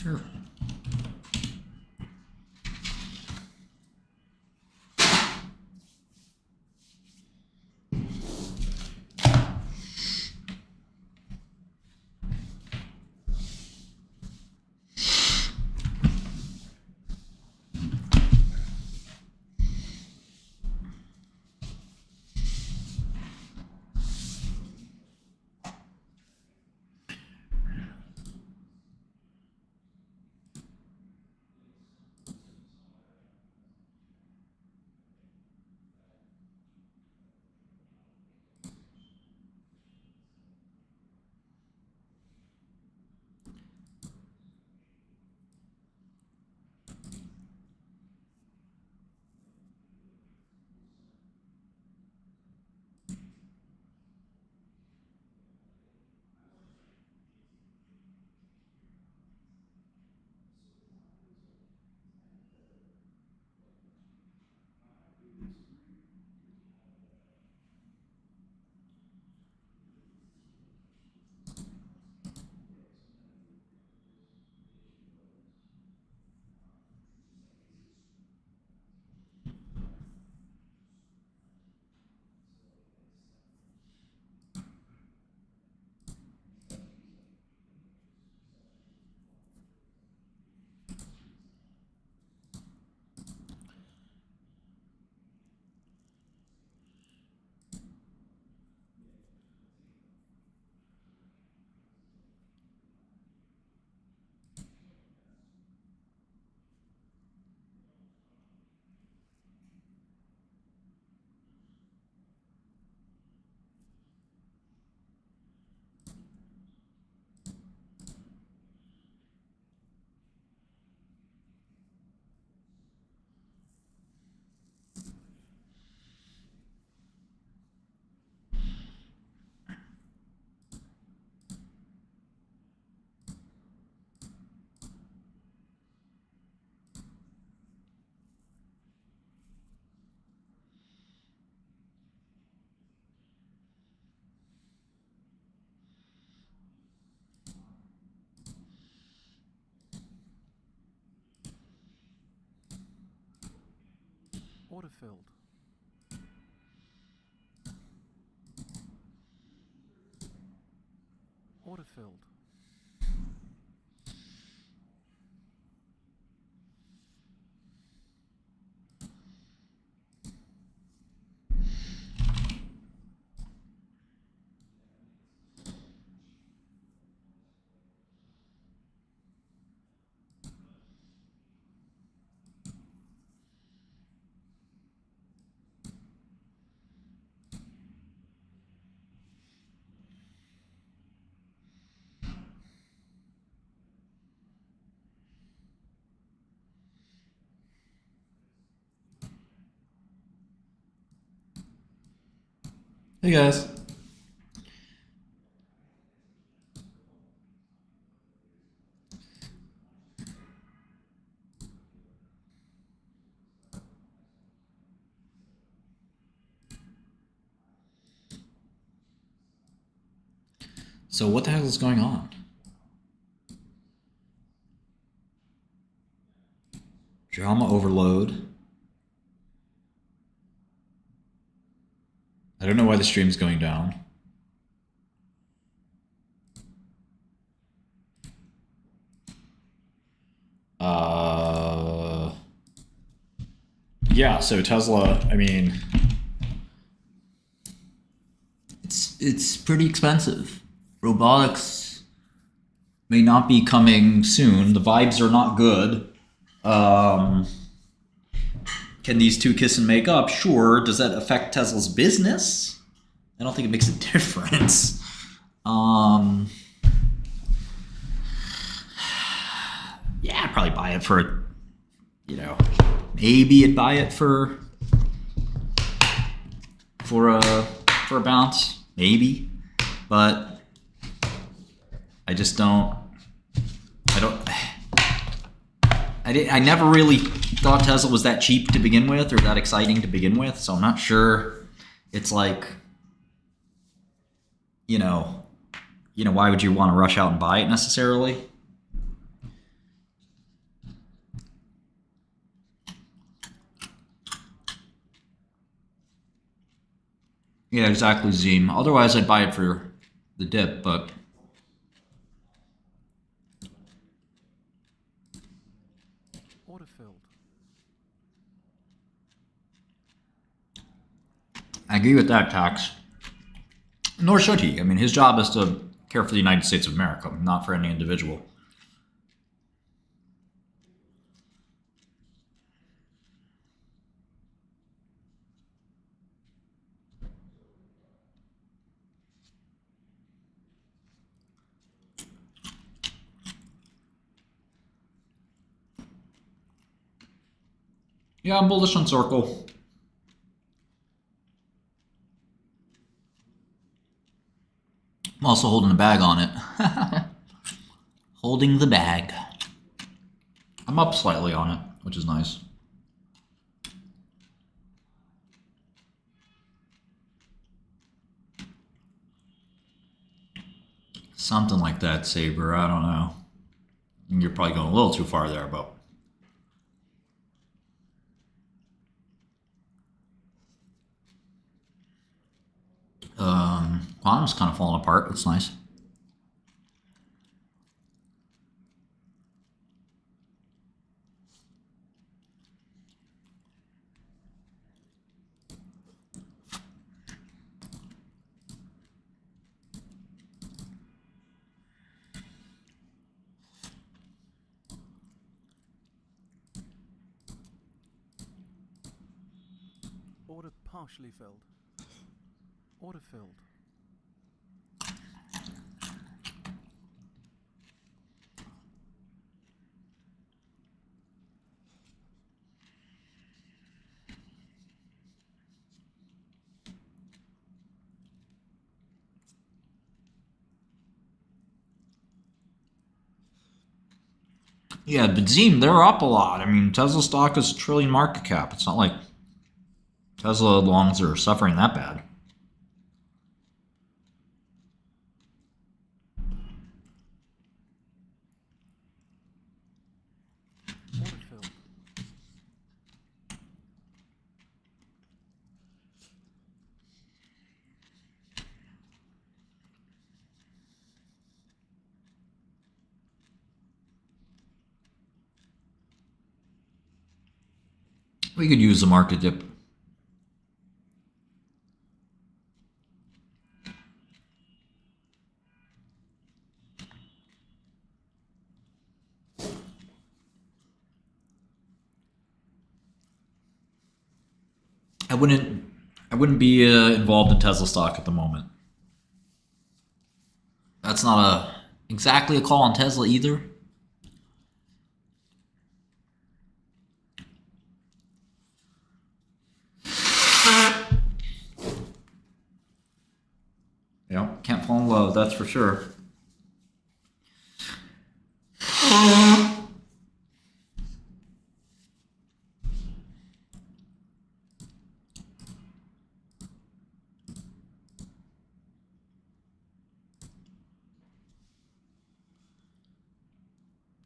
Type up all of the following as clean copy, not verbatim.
Sure. Autofilled. Autofilled. Hey guys. So what the hell is going on? Drama overload. I don't know why the stream's going down. Yeah, so Tesla, I mean, it's pretty expensive. Robotics may not be coming soon. The vibes are not good. Can these two kiss and make up? Sure. Does that affect Tesla's business? I don't think it makes a difference. Yeah, I'd probably buy it for, maybe I'd buy it for a bounce, maybe, but I never really thought Tesla was that cheap to begin with or that exciting to begin with, so I'm not sure. It's like, why would you want to rush out and buy it necessarily? Yeah, exactly, Zim. Otherwise, I'd buy it for the dip, but Order filled. I agree with that, Tax. Nor should he. I mean, his job is to care for the United States of America, not for any individual. Yeah, I'm bullish on Circle. I'm also holding the bag on it. Holding the bag. I'm up slightly on it, which is nice. Something like that, Saber. I don't know. You're probably going a little too far there, but Quantum's kind of falling apart. That's nice. Order partially filled. Order filled. Yeah, but Zim, they're up a lot. I mean, Tesla stock is a trillion market cap. It's not like Tesla longs are suffering that bad. Order filled. We could use the market dip. I wouldn't. I wouldn't be involved in Tesla stock at the moment. That's not exactly a call on Tesla either. Yeah, can't fall in love. That's for sure.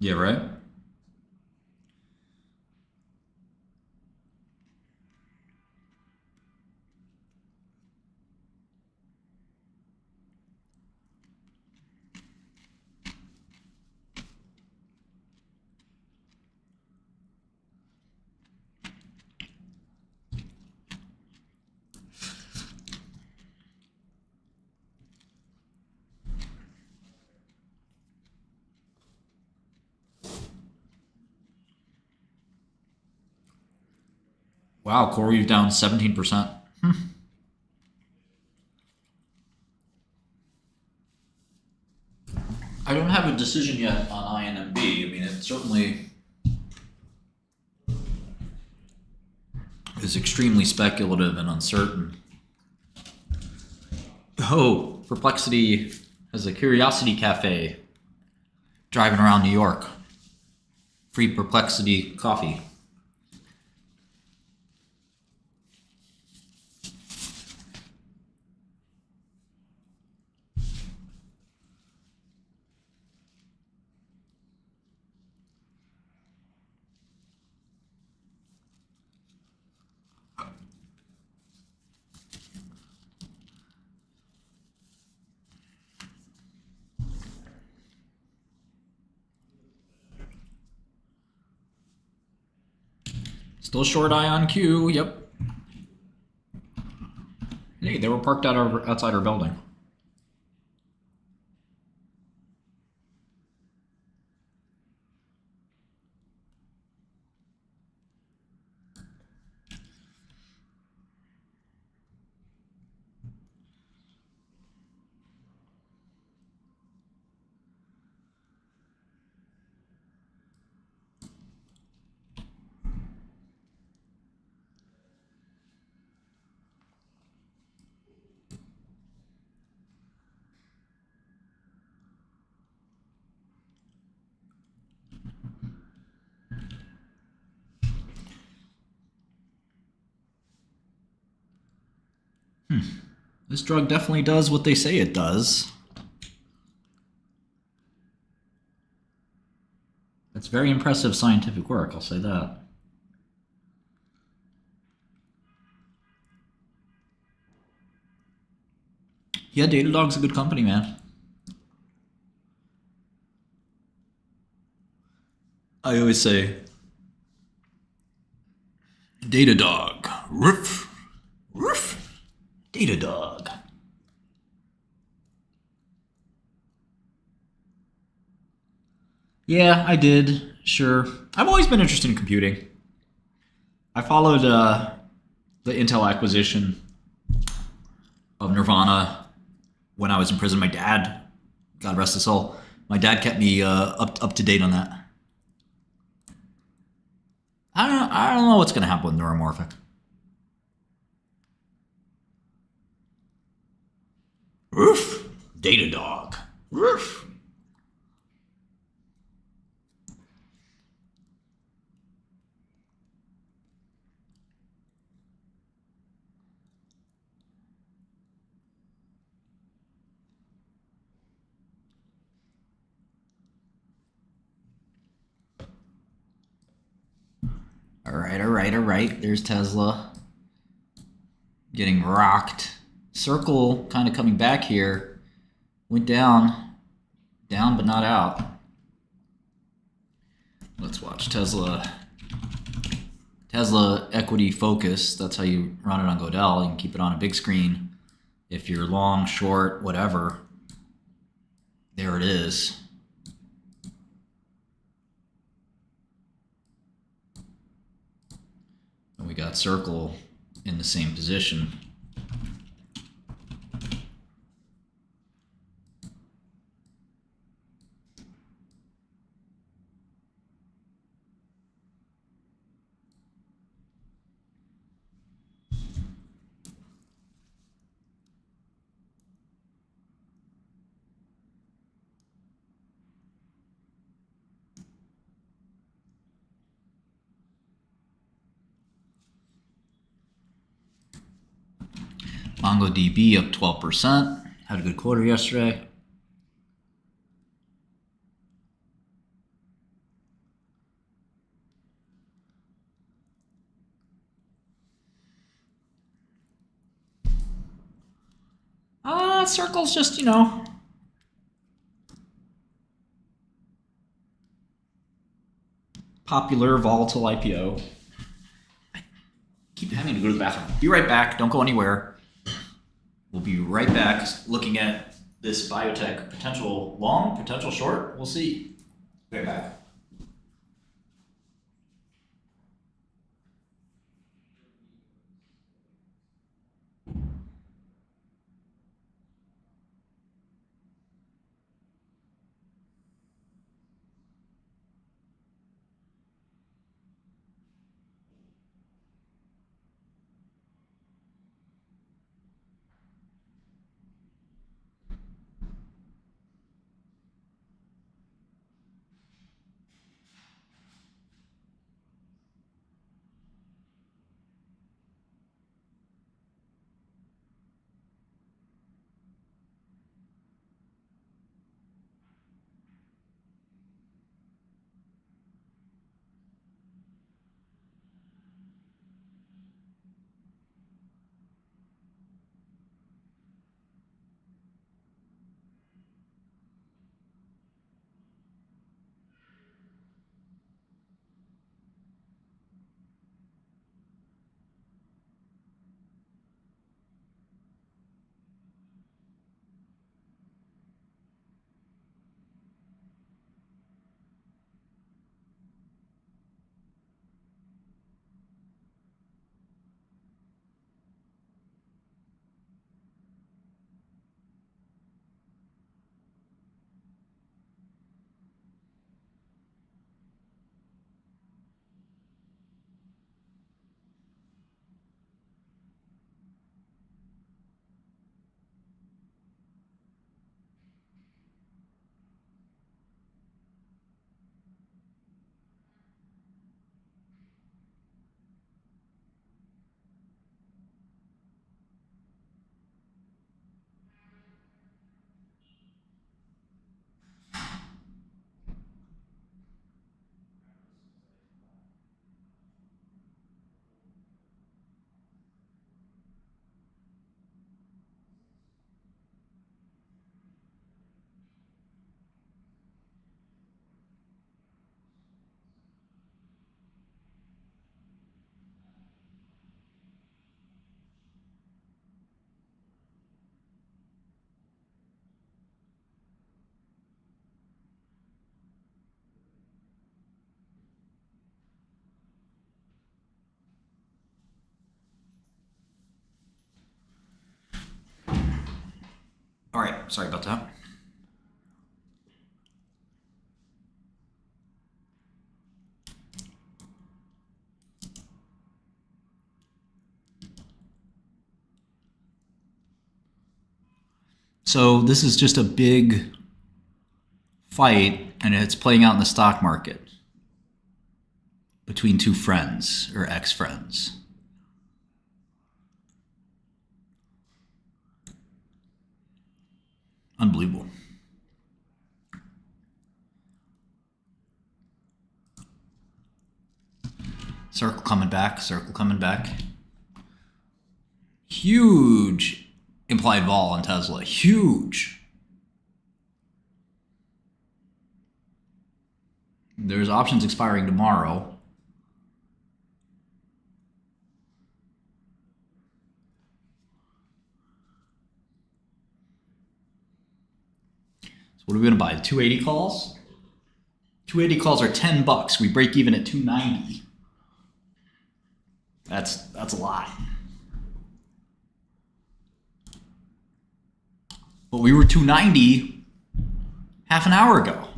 Yeah, right. Wow, Corey's down 17%. I don't have a decision yet on INMB. I mean, it certainly is extremely speculative and uncertain. Oh, Perplexity has a Curiosity Cafe driving around New York. Free Perplexity coffee. Still short eye on Q. Yep. Hey, they were parked outside our building. This drug definitely does what they say it does. That's very impressive scientific work, I'll say that. Yeah, Datadog's a good company, man. I always say, Datadog, roof, roof, Datadog. Yeah, I did, sure. I've always been interested in computing. I followed the Intel acquisition of Nirvana when I was in prison. My dad, God rest his soul, my dad kept me up to date on that. I don't know what's going to happen with neuromorphic. Roof, Datadog, roof. All right. There's Tesla getting rocked. Circle kind of coming back here. Went down but not out. Let's watch Tesla. Tesla equity focus. That's how you run it on Godel. You can keep it on a big screen. If you're long, short, whatever, there it is. And we got Circle in the same position. MongoDB up 12%. Had a good quarter yesterday. Circle's just, popular, volatile IPO. I keep having to go to the bathroom. Be right back. Don't go anywhere. We'll be right back looking at this biotech potential long, potential short. We'll see. Be right back. All right, sorry about that. So this is just a big fight, and it's playing out in the stock market between two friends or ex-friends. Unbelievable. Circle coming back, circle coming back. Huge implied vol on Tesla. Huge. There's options expiring tomorrow. So what are we gonna buy? 280 calls? 280 calls are $10. We break even at 290. That's a lot. But we were 290 half an hour ago.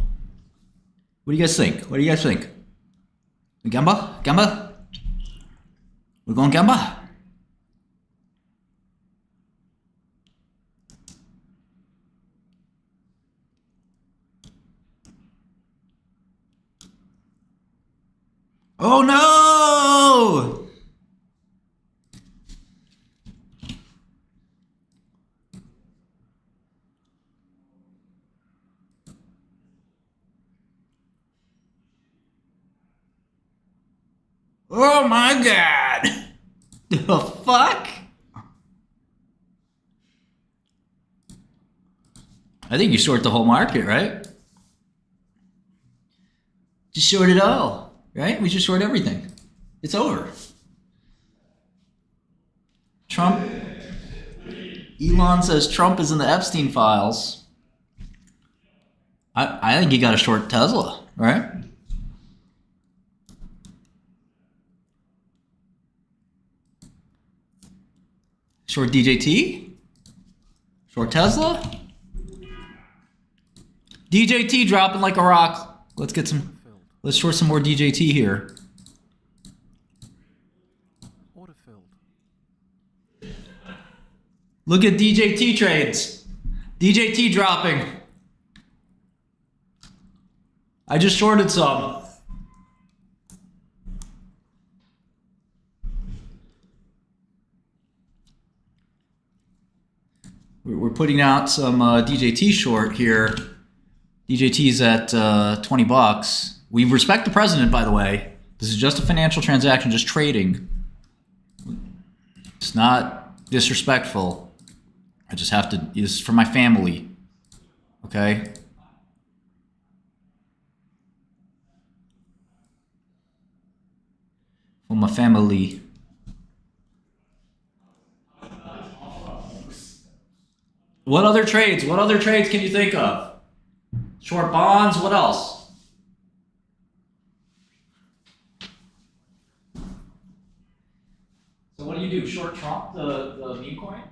What do you guys think? What do you guys think? Gamba? Gamba? We're going Gamba? Oh no! Oh my god! The fuck? I think you short the whole market, right? Just short it all, right? We just short everything. It's over. Trump. Elon says Trump is in the Epstein files. I think you got to short Tesla, right? Short DJT? Short Tesla? DJT dropping like a rock. Let's get some. Let's short some more DJT here. Order filled. Look at DJT trades. DJT dropping. I just shorted some. We're putting out some DJT short here. DJT's at $20. We respect the president, by the way. This is just a financial transaction, just trading. It's not disrespectful. I just have to, this is for my family. Okay? For my family. What other trades? What other trades can you think of? Short bonds? What else? So what do you do? Short Trump, the meme coin?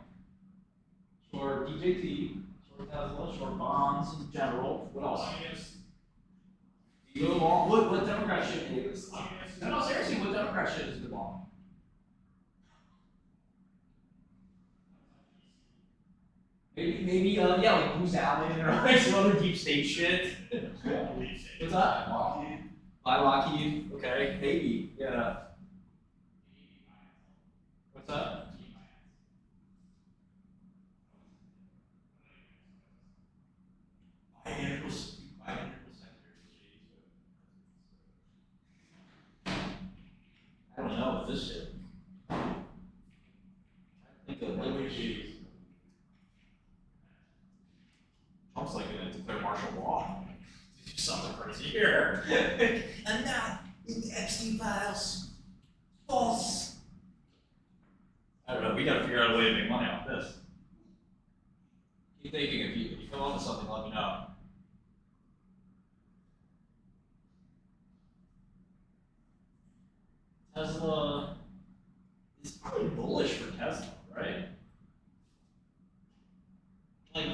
Short DJT, short Tesla, short bonds in general. What else? Do you go long? What Democrat shit do you? No, seriously, what Democrat shit is the long? Maybe, yeah, like Goose Allen or like some other deep state shit. What's that? Lockheed. Buy Lockheed. Okay, maybe. Yeah. What's that? Buy integral secondary. I don't know with this shit. I think of like Trump's like gonna declare martial law. Do something crazy here. I'm not in the Epstein files. False. I don't know. We gotta figure out a way to make money off this. Keep thinking. If you come up with something, let me know. Tesla is probably bullish for Tesla, right? Like,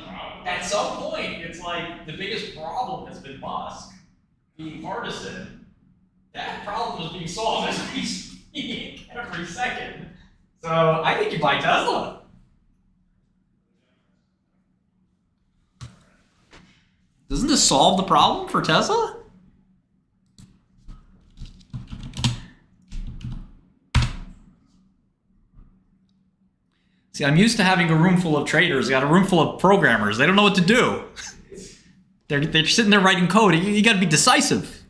the biggest problem has been Musk being partisan. That problem is being solved as we speak every second. So I think you buy Tesla. Doesn't this solve the problem for Tesla? See, I'm used to having a room full of traders. I got a room full of programmers. They don't know what to do. They're sitting there writing code. You got to be decisive.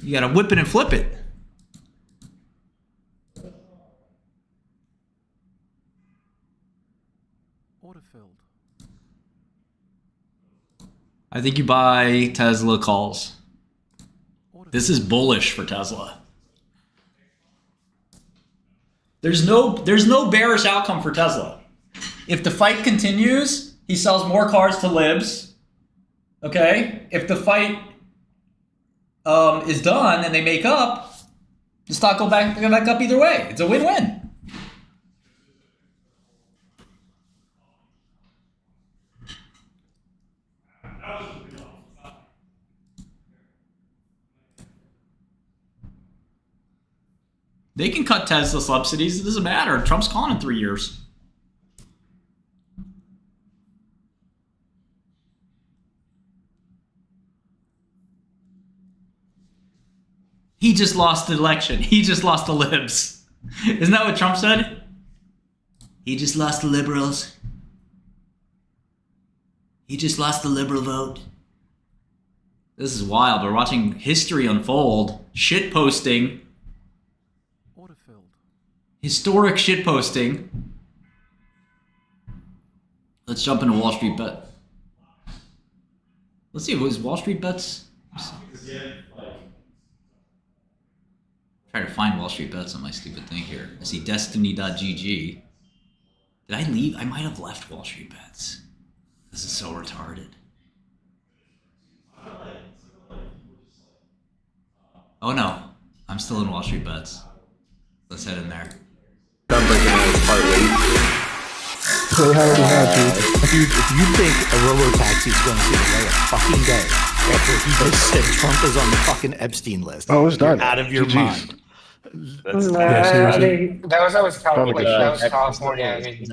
You got to whip it and flip it. Order filled. I think you buy Tesla calls. Order This is bullish for Tesla. There's no bearish outcome for Tesla. If the fight continues, he sells more cars to libs. Okay? If the fight is done and they make up, the stock go back up either way. It's a win-win. They can cut Tesla subsidies. It doesn't matter. Trump's gone in 3 years. He just lost the election. He just lost the libs. Isn't that what Trump said? He just lost the liberals. He just lost the liberal vote. This is wild. We're watching history unfold. Shit posting. Order filled. Historic shit posting. Let's jump into Wall Street Bet. Let's see, was Wall Street Bets? Try to find Wall Street Bets on my stupid thing here. I see Destiny.gg. Did I leave? I might have left Wall Street Bets. This is so retarded. Oh no, I'm still in Wall Street Bets. Let's head in there. I'm breaking out his parlay. They already have, dude. Dude, if you think a robo-taxi is going to get away a fucking day after he just said Trump is on the fucking Epstein list, Oh, it's done. you're out of your GG's. mind. Yeah, seriously. That was California. Sounded That was California. I mean,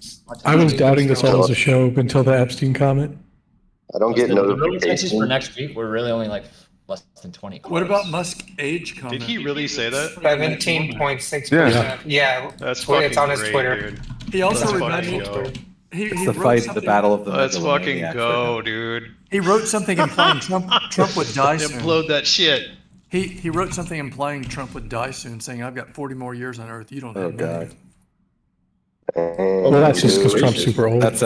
I was doubting this all as a show until the Epstein comment. I don't get The road taxes for notifications. next week were really only like less than 20 cars. What about Musk age comment? Did he really say that? 17.6%. Yeah, That's it's fucking on his great, Twitter. dude. He also Let's reminded fucking me. go. He It's the wrote fight, the something- battle of the Let's fucking megalomaniacs go, right dude. He wrote something implying Trump would die soon. Implode that shit. He wrote something implying Trump would die soon, saying, "I've got 40 more years on Earth. You don't now. Oh have many." god, Well, that's just because Trump's super old. that's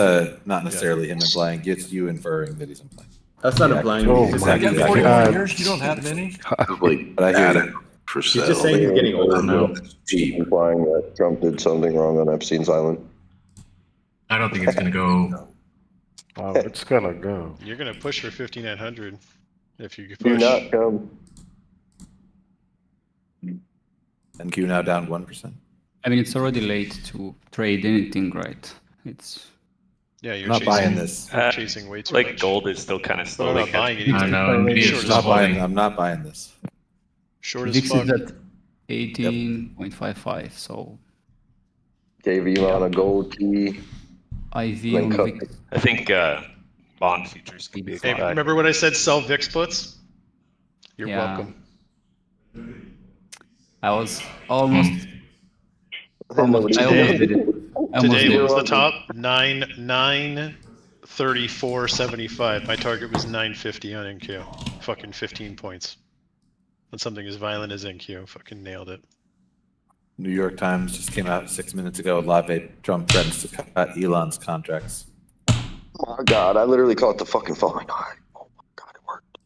not necessarily him implying. It's you inferring that he's implying. That's not Yeah. implying. Oh he's my I've got Exactly. 40 more God. years. You don't have many. probably But I hear added you. for He's sale. just saying he's getting older now. Implying that Trump did something wrong on Epstein's Island. I don't think it's going to go. Oh, it's gonna go. You're gonna push for 5,900 if you Do push. not come. NQ now down 1%. I mean, it's already late to trade anything, right? It's Yeah, you're I'm not chasing, buying this. chasing way too Like much. gold is still kind of But I'm slowly not buying it catching. either. I don't know. Nvidia Short is as Not fuck. buying. I'm not buying this. Short as VIX fuck. is at 18.55, so Gave Elon a gold key. IV Like on cup. VIX. I think bond futures could be a Hey, good buy. remember when I said sell VIX puts? You're Yeah. welcome. I was almost. I Today- almost did it. I almost Today, did what was it. the top? 934.75. My target was 950 on NQ. Fucking 15 points. On something as violent as NQ. Fucking nailed it. New York Times just came out 6 minutes ago. Live Trump threatens to cut Elon's contracts. Oh my God, I literally caught the fucking falling eye. Oh my God, it worked.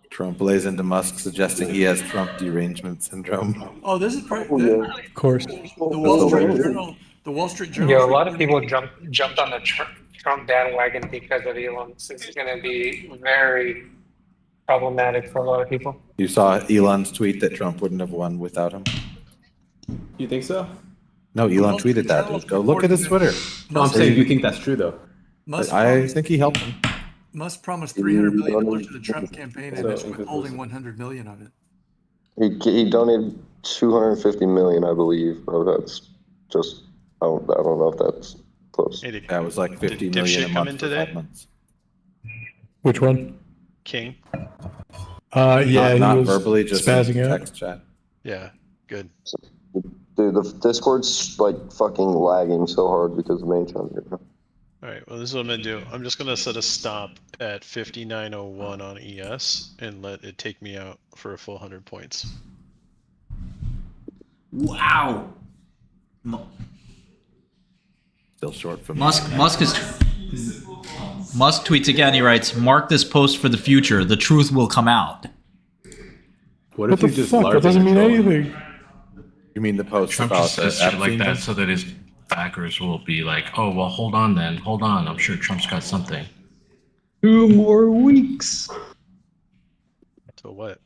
Trump lays into Musk, suggesting he has Trump derangement syndrome. Oh, this is probably Of course. the Wall Street Journal. The Wall Street Journal. Yeah, a lot of people jumped on the Trump bandwagon because of Elon. This is going to be very problematic for a lot of people. You saw Elon's tweet that Trump wouldn't have won without him. You think so? No, Elon tweeted that. Channels Go look at his Twitter. No, I'm saying, do you think that's true though? Musk I promised, think he helped him. Musk promised $300 million to the Trump campaign and is withholding $100 million of it. He donated 250 million, I believe. Oh, that's just I don't know if that's close. Hey, did, That was like 50 did million a Dipshit come in month for today? 5 months. Which one? King. Yeah, not he was verbally, just spazzing in out. text chat. Yeah, good. Dude, the Discord's like fucking lagging so hard because of main channel. All right, well, this is what I'm gonna do. I'm just gonna set a stop at 59.01 on ES and let it take me out for a full 100 points. Wow. Still short from Musk tweets again. He writes, "Mark this post for the future. The truth will come out." What What if the you just fuck? That doesn't mean anything. You mean the post Trump about just says the shit like Epstein that thing? so that his backers will be like, oh, well, hold on then. Hold on. I'm sure Trump's got something. 2 more weeks. So what?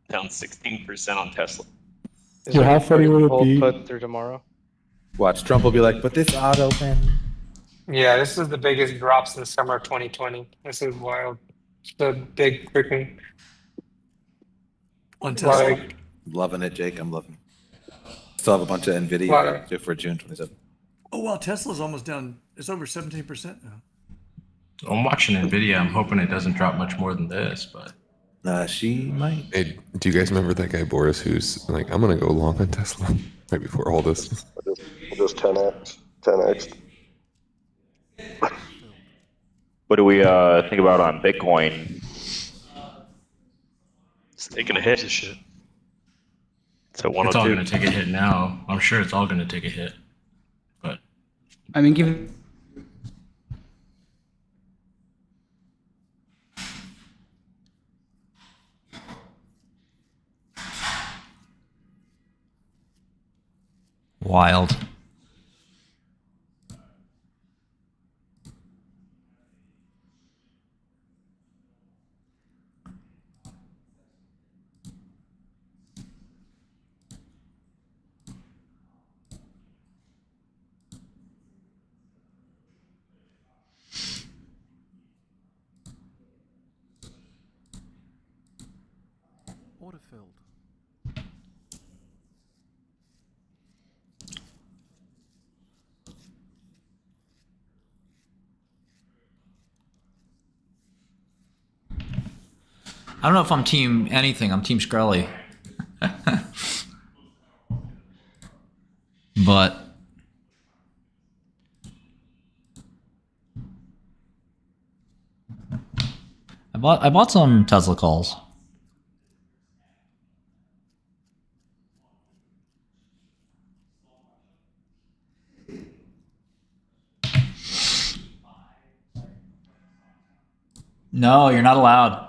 Down 16% on Tesla. Yeah, how funny would it be? Put through tomorrow. Watch, Trump will be like, but this auto pen. Yeah, this is the biggest drop since summer 2020. This is wild. It's a big freaking. On Tesla. Like, Loving it, Jake. I'm loving it. Still have a bunch of NVIDIA Wow. due for June 27th. Oh, wow, Tesla's almost down. It's over 17% now. I'm watching NVIDIA. I'm hoping it doesn't drop much more than this, but She might. Hey, do you guys remember that guy Boris who's like, I'm gonna go long on Tesla right before all this? Just 10x. What do we think about on Bitcoin? It's taking a hit. Shit. It's at it's all 102. going to take a hit now. I'm sure it's all going to take a hit. But I mean, given Wild. Autofilled. I don't know if I'm team anything. I'm team Skrelly. But I bought some Tesla calls. No, you're not allowed.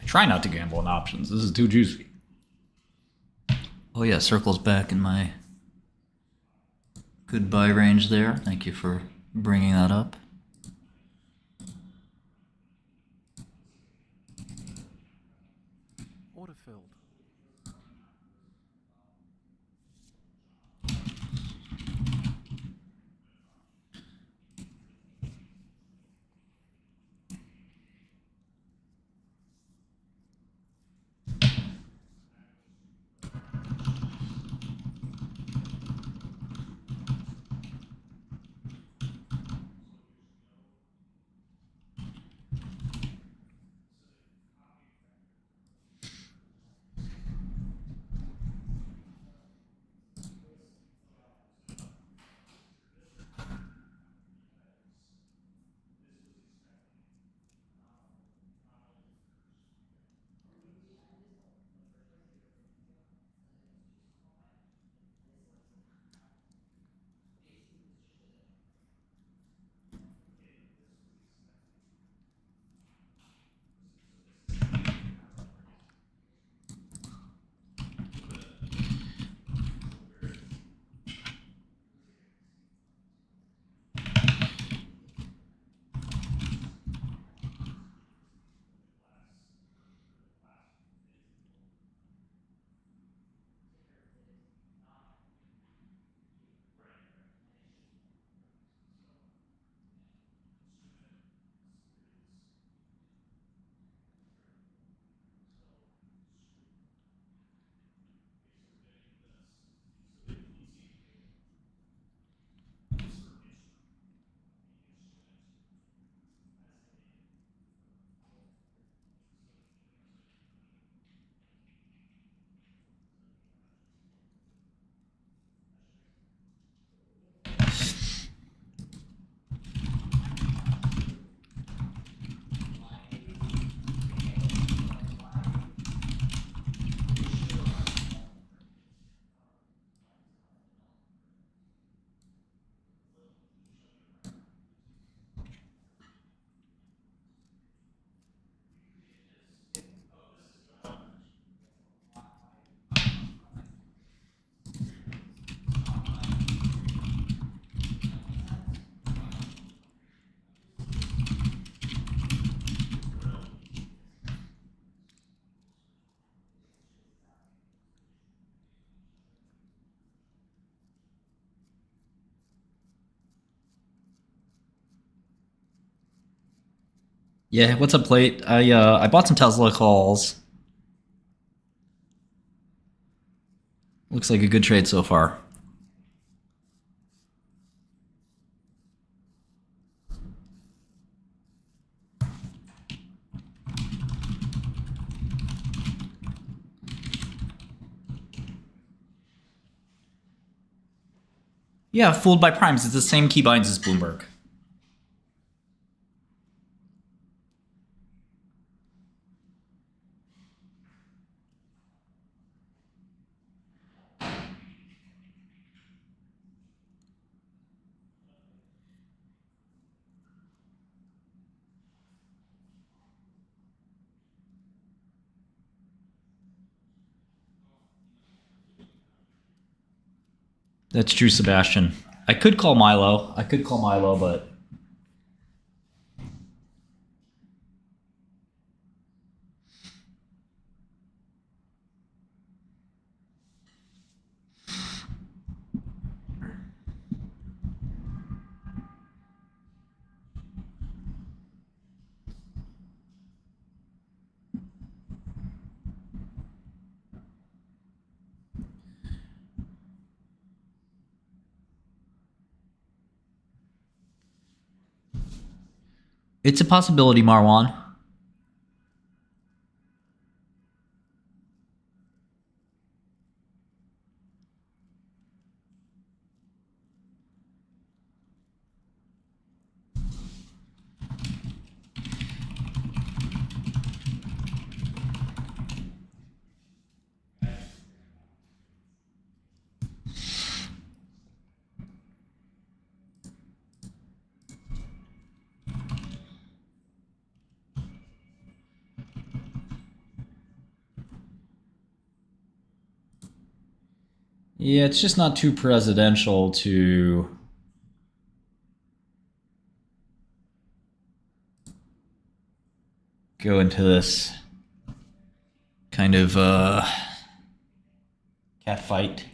Try not to gamble on options. This is too juicy. Oh yeah, circle's back in my good buy range there. Thank you for bringing that up. Autofilled. Yeah, what's up, Plate? I bought some Tesla calls. Looks like a good trade so far. Yeah, fooled by primes. It's the same keybinds as Bloomberg. That's true, Sebastian. I could call Milo. But it's a possibility, Marwan. Yeah, it's just not too presidential to go into this kind of cat fight.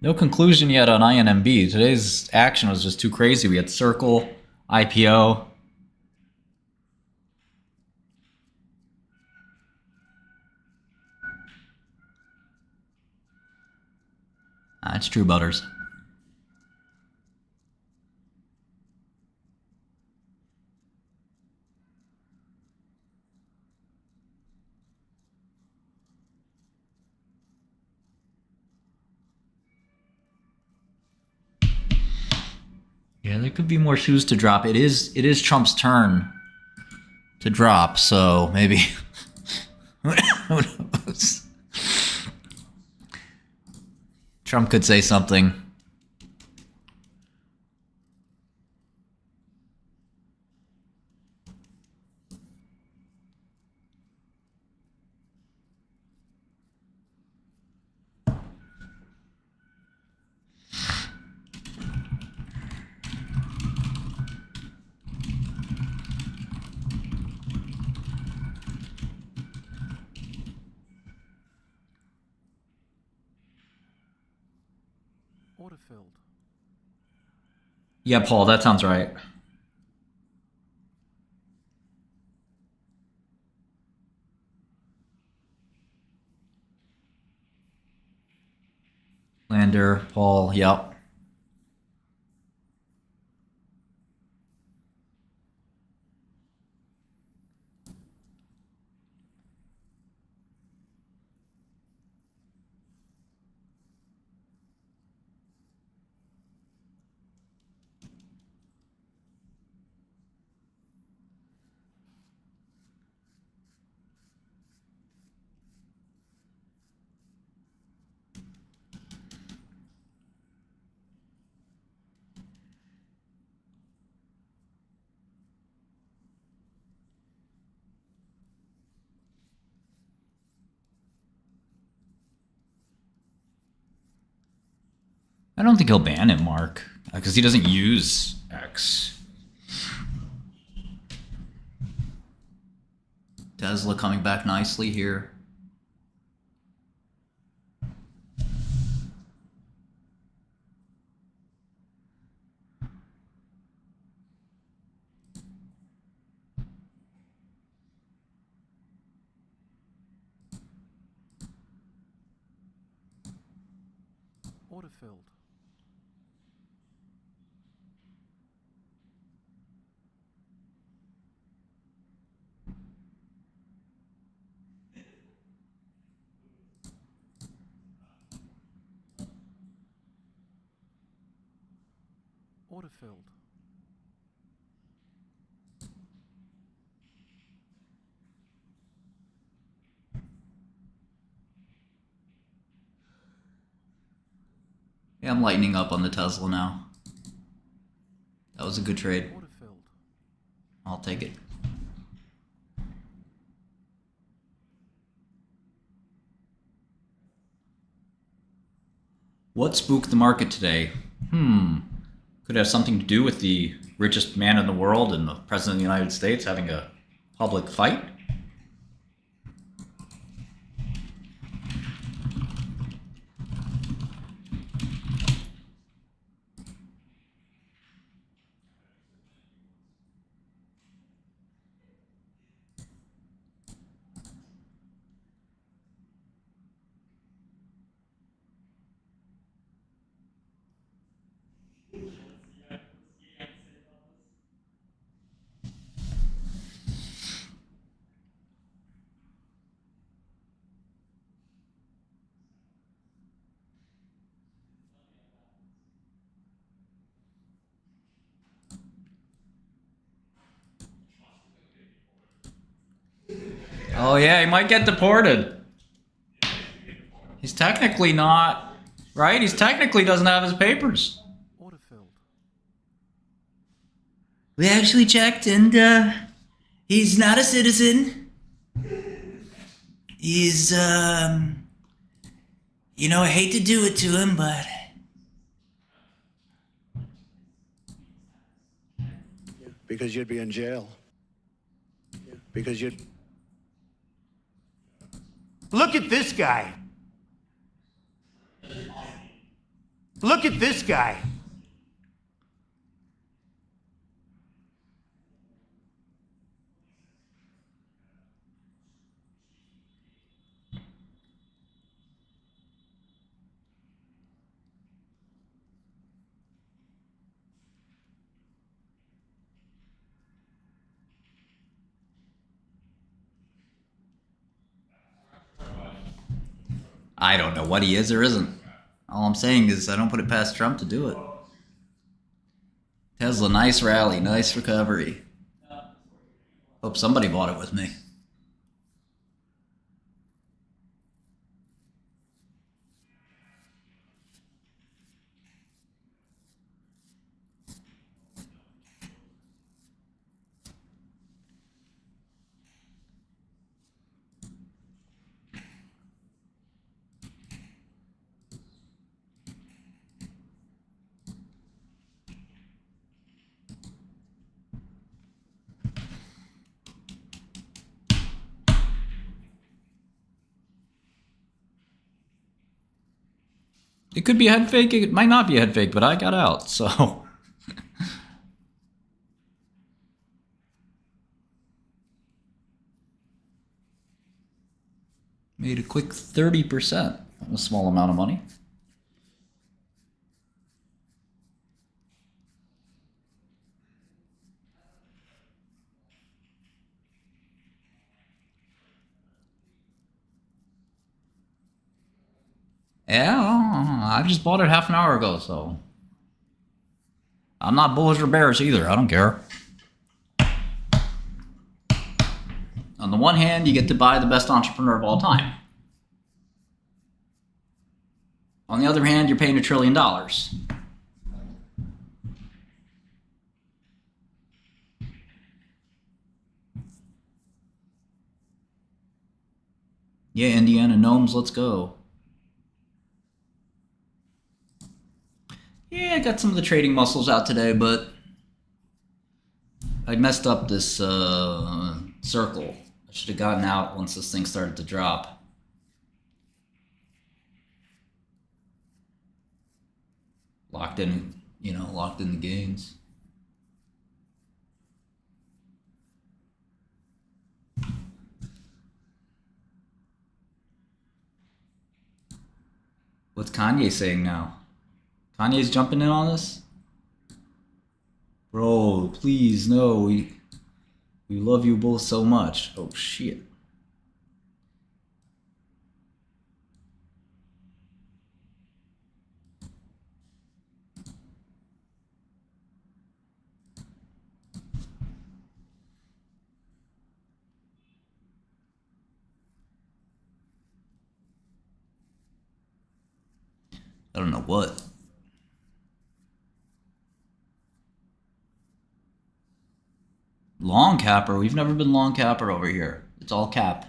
No conclusion yet on INMB. Today's action was just too crazy. We had Circle, IPO. That's true, Butters. Yeah, there could be more shoes to drop. It is Trump's turn to drop, so maybe who knows? Trump could say something. Order filled. Yeah, Paul, that sounds right. Lander, Paul, yep. I don't think he'll ban him, Mark, because he doesn't use X. Tesla coming back nicely here. Order filled. Order filled. Yeah, I'm lightening up on the Tesla now. That was a good trade. Order filled. I'll take it. What spooked the market today? Could have something to do with the richest man in the world and the President of the United States having a public fight? Oh yeah, he might get deported. He's technically not, right? He's technically doesn't have his papers. Order filled. We actually checked and he's not a citizen. He's, you know, I hate to do it to him, but... Because you'd be in jail. Because you'd... Look at this guy. Look at this guy. I don't know what he is or isn't. All I'm saying is I don't put it past Trump to do it. Tesla, nice rally, nice recovery. Hope somebody bought it with me. It could be a head fake, it might not be a head fake, but I got out, so... Made a quick 30%. A small amount of money. Yeah, I just bought it half an hour ago, so... I'm not bullish or bearish either, I don't care. On the one hand, you get to buy the best entrepreneur of all time. On the other hand, you're paying $1 trillion. Yeah, Indiana Gnomes, let's go. Yeah, I got some of the trading muscles out today, but I messed up this circle. I should have gotten out once this thing started to drop. Locked in, locked in the gains. What's Kanye saying now? Kanye's jumping in on this? Bro, please, no. We love you both so much. Oh, shit. I don't know what. Long capper? We've never been long capper over here. It's all cap.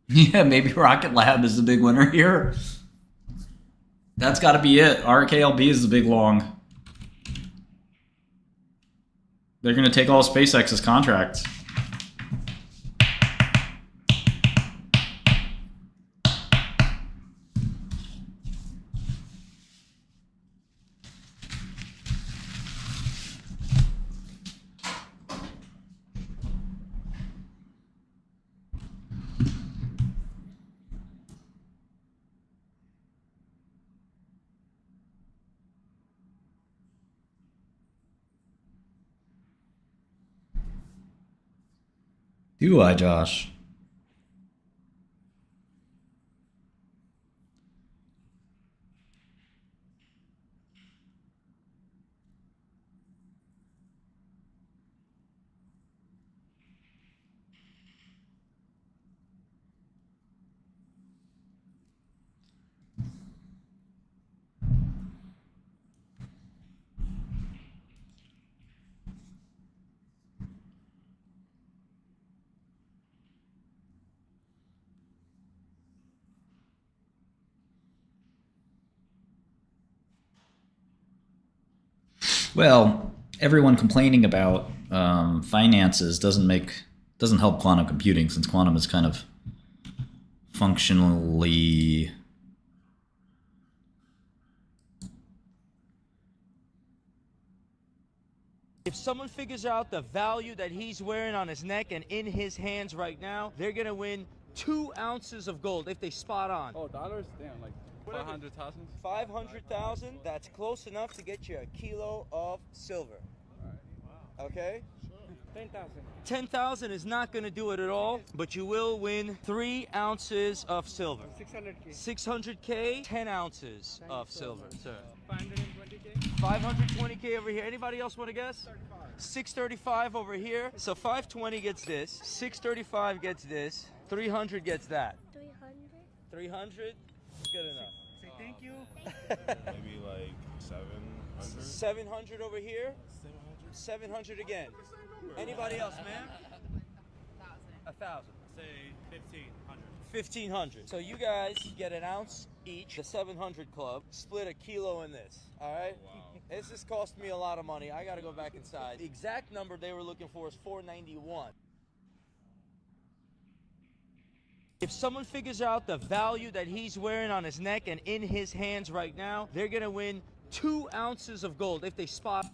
Yeah, maybe Rocket Lab is the big winner here. That's got to be it. RKLB is the big long. They're going to take all SpaceX's contracts. Do I, Josh? Well, everyone complaining about finances doesn't help quantum computing, since quantum is kind of functionally If someone figures out the value that he's wearing on his neck and in his hands right now, they're gonna win 2 ounces of gold if they spot on. Oh, dollars? Damn, like 500,000? 500,000, that's close enough to get you a kilo of silver. Wow. Okay? Sure. 10,000. 10,000 is not going to do it at all, but you will win 3 ounces of silver. 600K. 600K, 10 ounces of silver, sir. 520K? 520K over here. Anybody else want to guess? 635 over here. So 520 gets this, 635 gets this, 300 gets that. 300? 300? Good enough. Say thank you. Maybe like 700? 700 over here. 700 again. Anybody else, ma'am? 1,000. Say 1,500. 1,500. So you guys get an ounce each. The 700 club split a kilo in this. All right. Wow. This has cost me a lot of money. I got to go back inside. The exact number they were looking for is 491. If someone figures out the value that he's wearing on his neck and in his hands right now, they're gonna win 2 ounces of gold if they spot.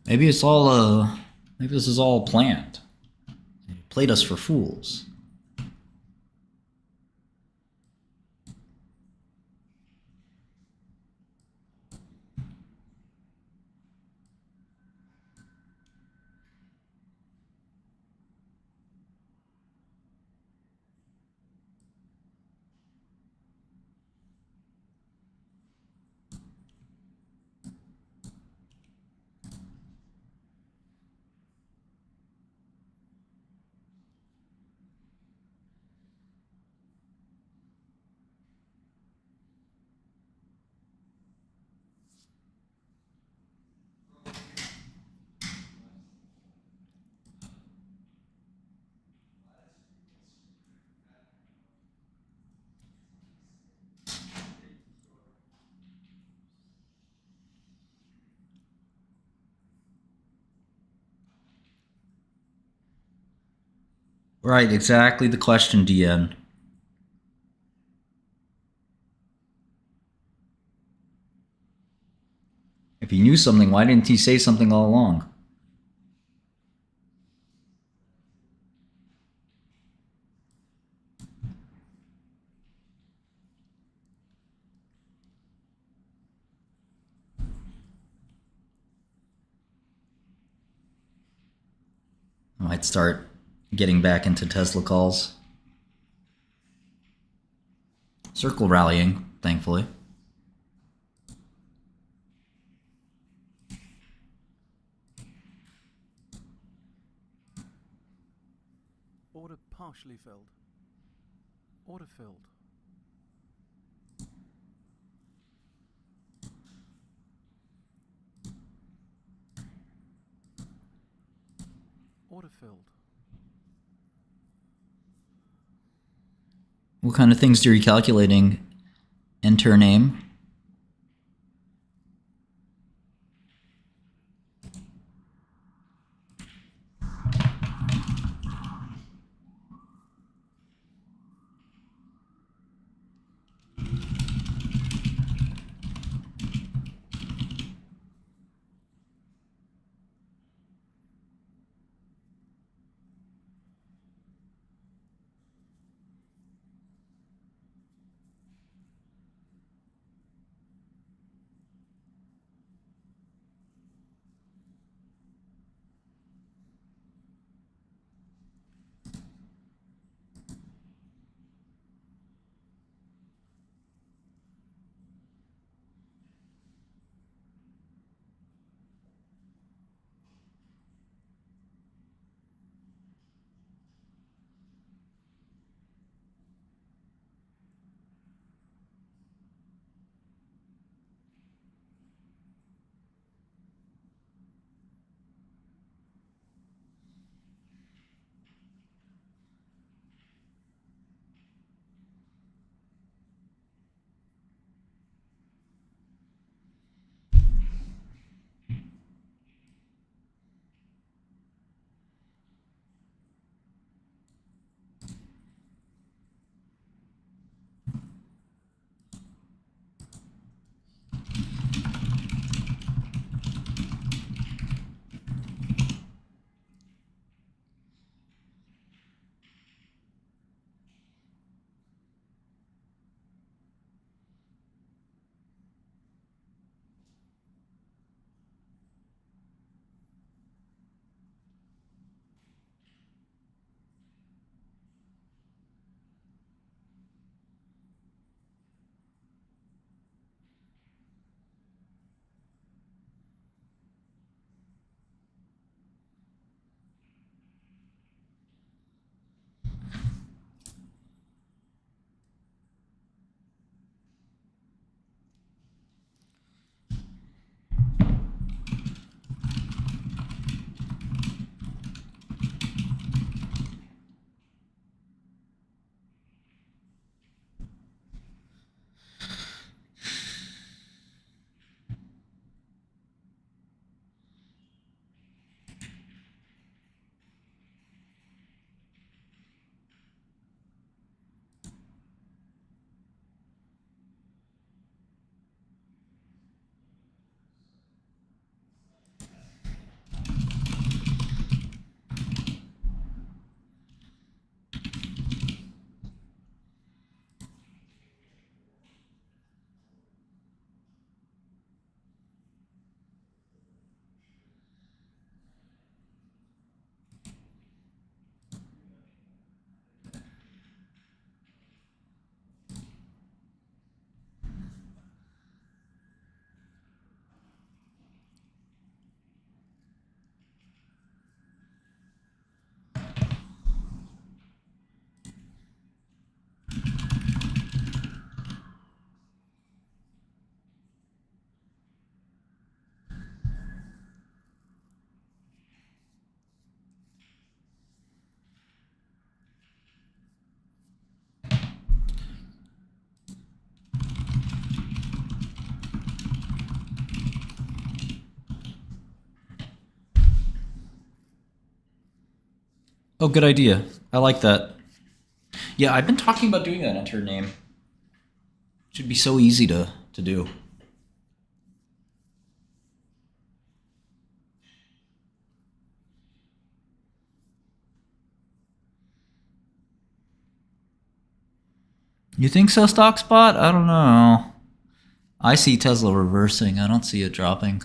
Maybe it's all maybe this is all planned. They played us for fools. Right, exactly the question, DN. If he knew something, why didn't he say something all along? I might start getting back into Tesla calls. Circle rallying, thankfully. Order partially filled. Order filled. Order filled. What kind of things are you calculating? Enter name. Oh, good idea. I like that. Yeah, I've been talking about doing that enter name. Should be so easy to do. You think so, stock spot? I don't know. I see Tesla reversing. I don't see it dropping.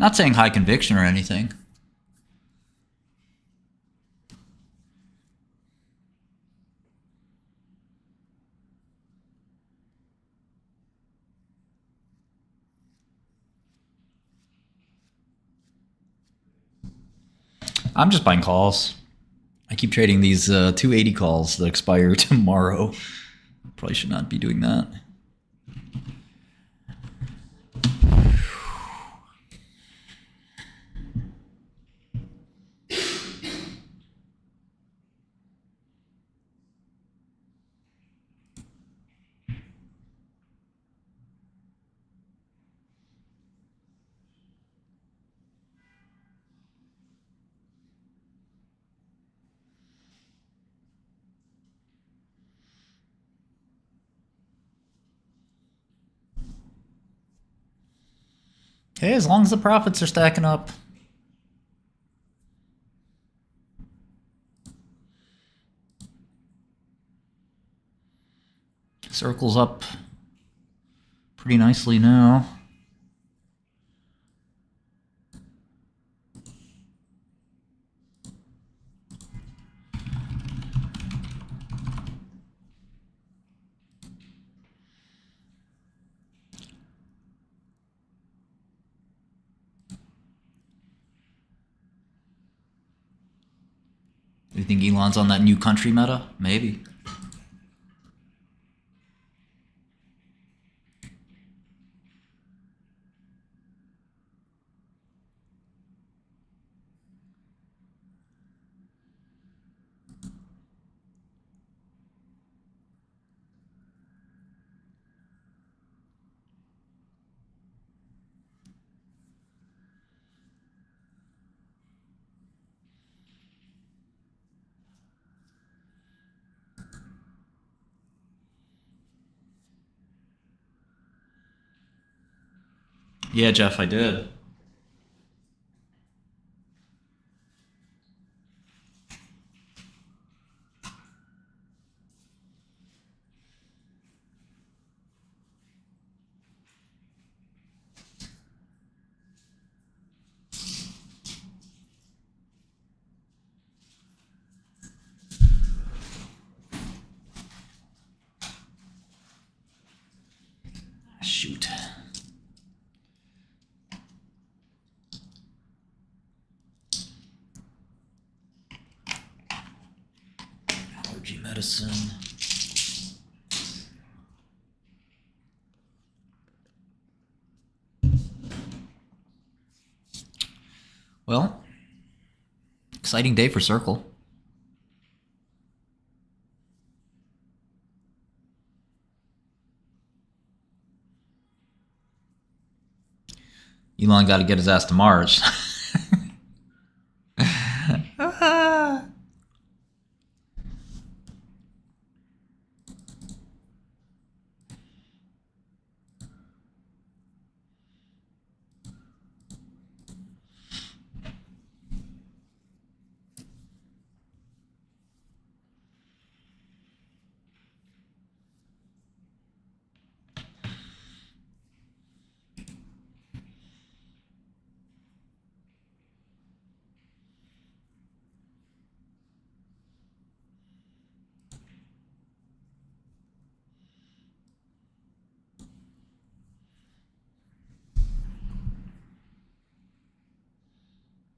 Not saying high conviction or anything. I'm just buying calls. I keep trading these 280 calls that expire tomorrow. Probably should not be doing that. Hey, as long as the profits are stacking up. Circle's up pretty nicely now. You think Elon's on that new country meta? Maybe. Yeah, Jeff, I did. Shoot. Allergy medicine. Well, exciting day for Circle. Elon got to get his ass to Mars.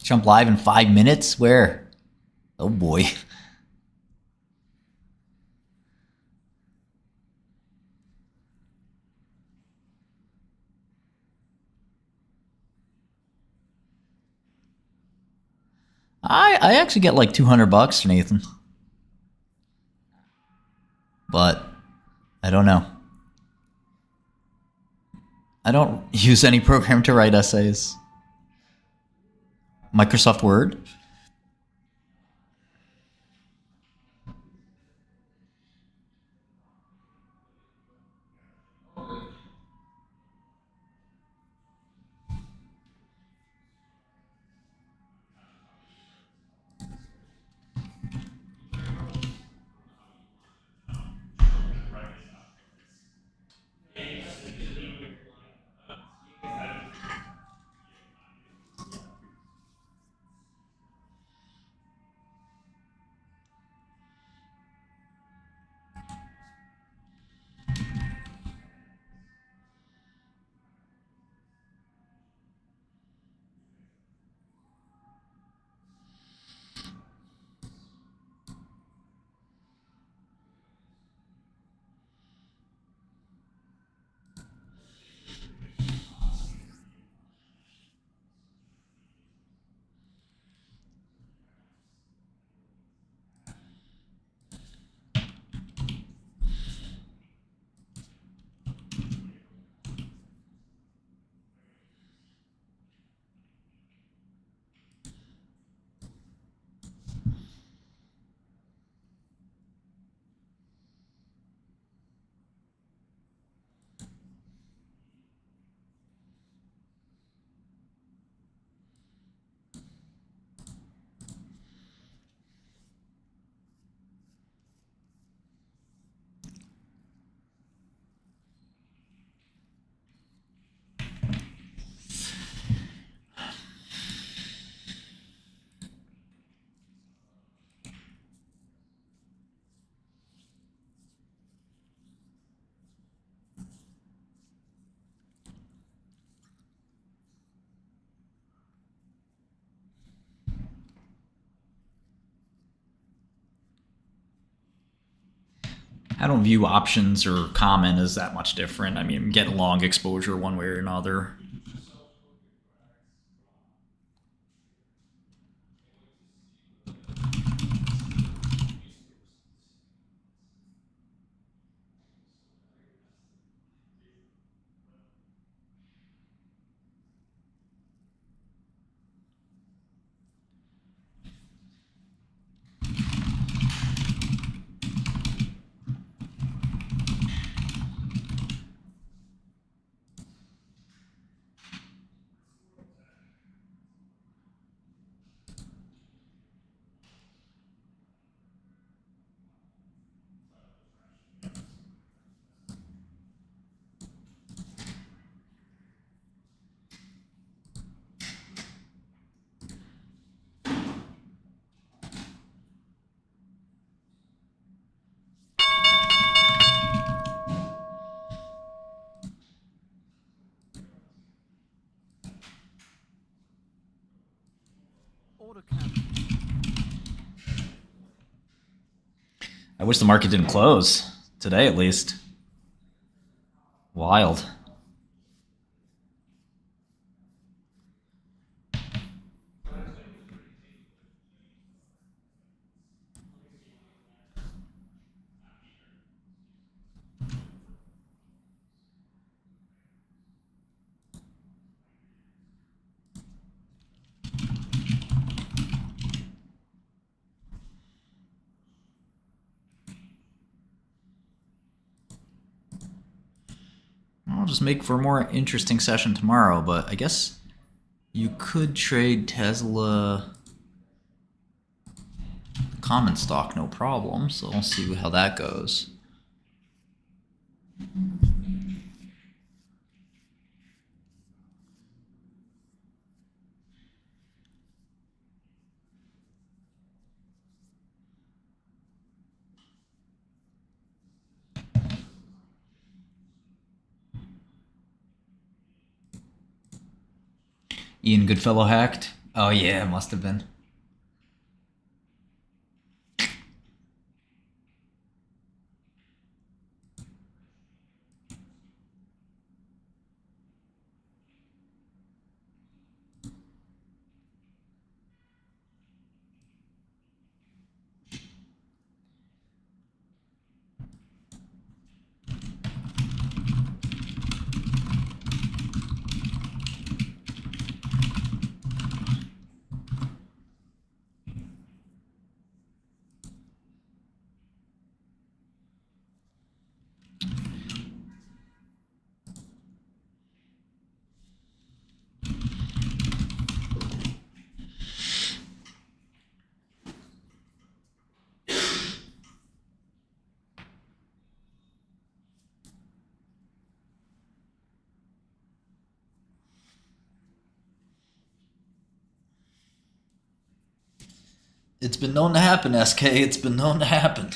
Jump live in 5 minutes? Where? Oh boy. I actually get like $200, Nathan. But I don't know. I don't use any program to write essays. Microsoft Word? I don't view options or common as that much different. I mean, I'm getting long exposure one way or another. Order cancelled. I wish the market didn't close. Today, at least. Wild. I'll just make for a more interesting session tomorrow, but I guess you could trade Tesla common stock, no problem. So we'll see how that goes. Ian Goodfellow hacked? Oh yeah, it must have been. It's been known to happen, SK. It's been known to happen.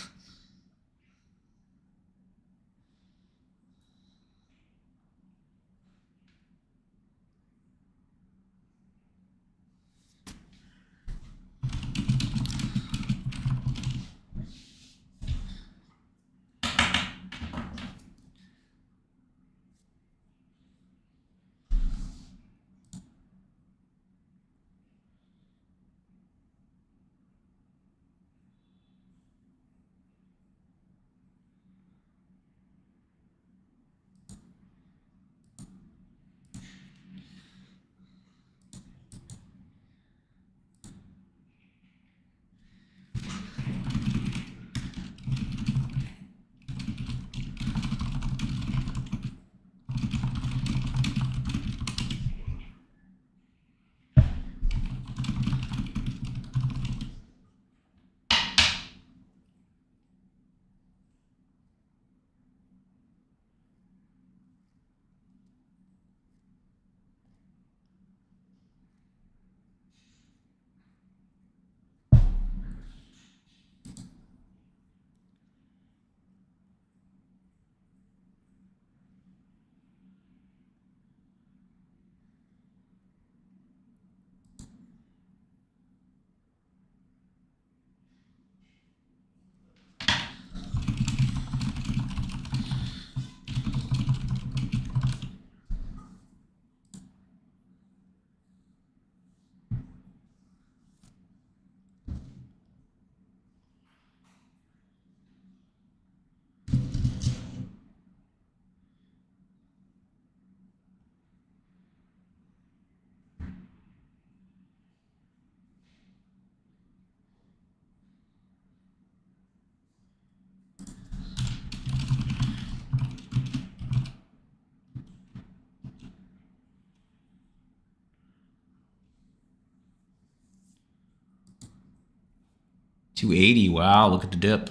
$280. Wow, look at the dip.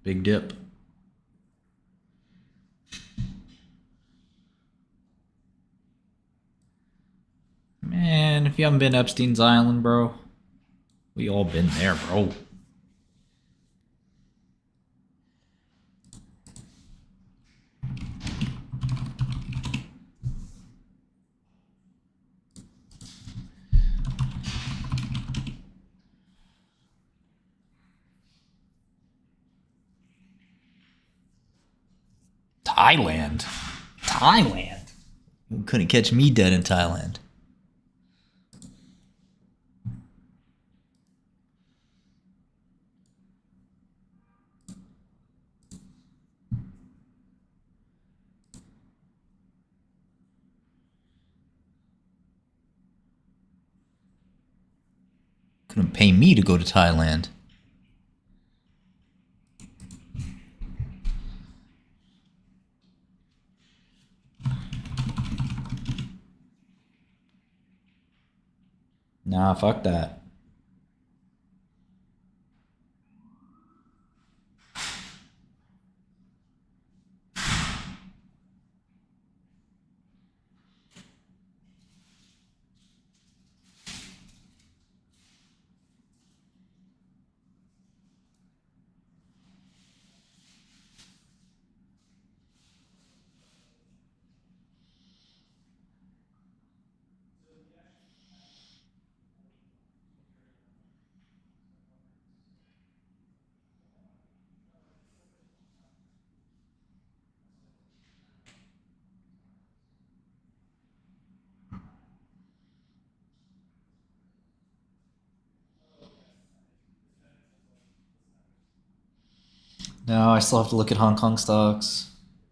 Big dip. Man, if you haven't been to Epstein's Island, bro, we all been there, bro. Thailand. Thailand. You couldn't catch me dead in Thailand. Couldn't pay me to go to Thailand. Nah, fuck that. No, I still have to look at Hong Kong stocks.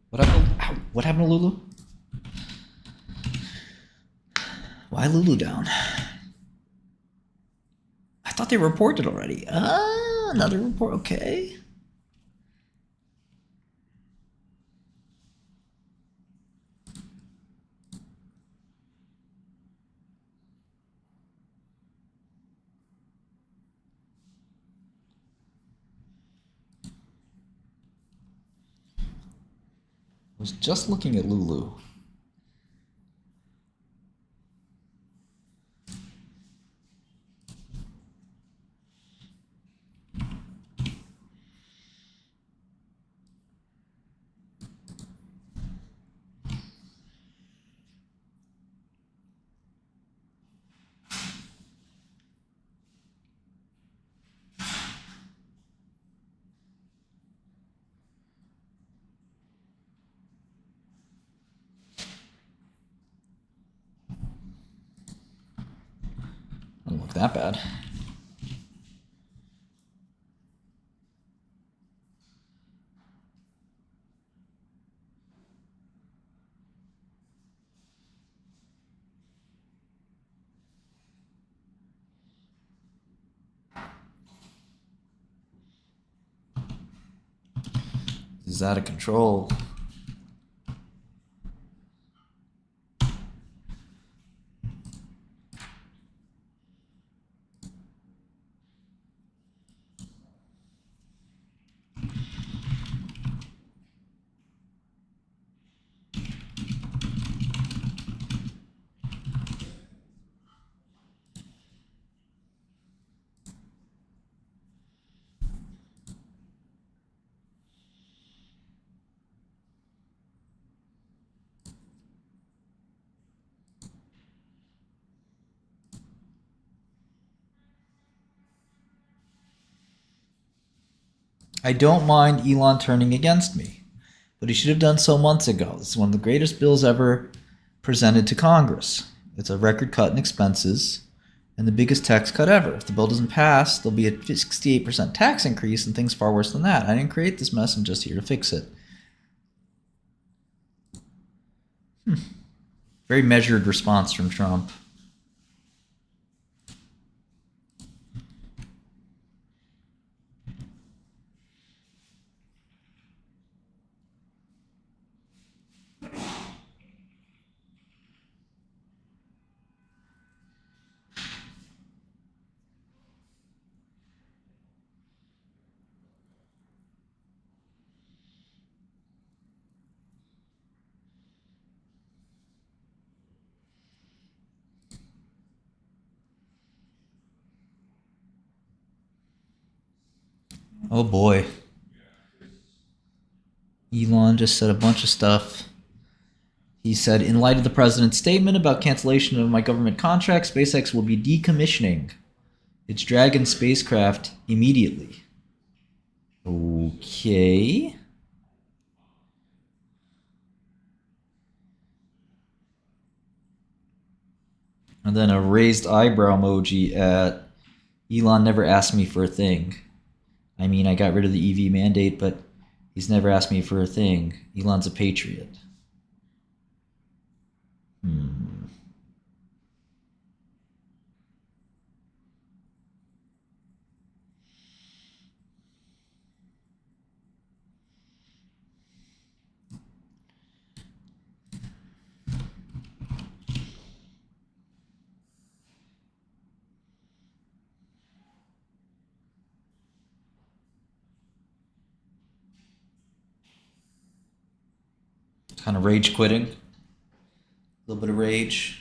What happened? Ow, what happened to Lulu? Why Lulu down? I thought they reported already. Another report. Okay. Was just looking at Lulu. look that bad. This is out of control. I don't mind Elon turning against me, but he should have done so months ago. This is one of the greatest bills ever presented to Congress. It's a record cut in expenses and the biggest tax cut ever. If the bill doesn't pass, there'll be a 68% tax increase and things far worse than that. I didn't create this mess. I'm just here to fix it. Very measured response from Trump. Oh boy. Elon just said a bunch of stuff. He said, in light of the president's statement about cancellation of my government contract, SpaceX will be decommissioning its Dragon spacecraft immediately. Okay. And then a raised eyebrow emoji at Elon never asked me for a thing. I mean, I got rid of the EV mandate, but he's never asked me for a thing. Elon's a patriot. Kind of rage quitting. A little bit of rage.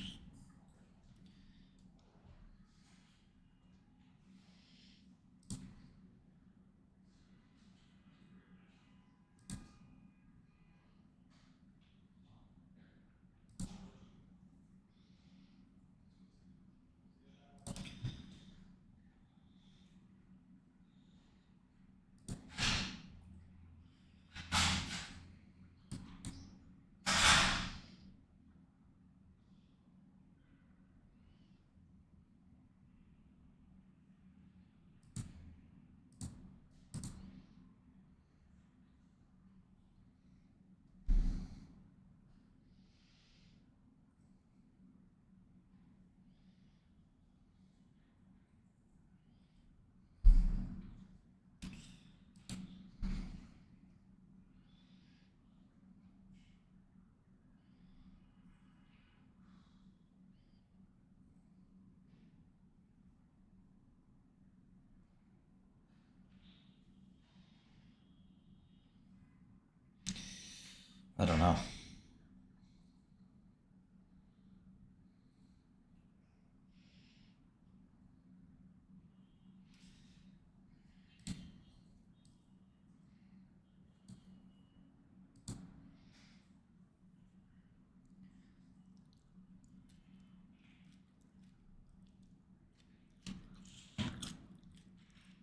I don't know.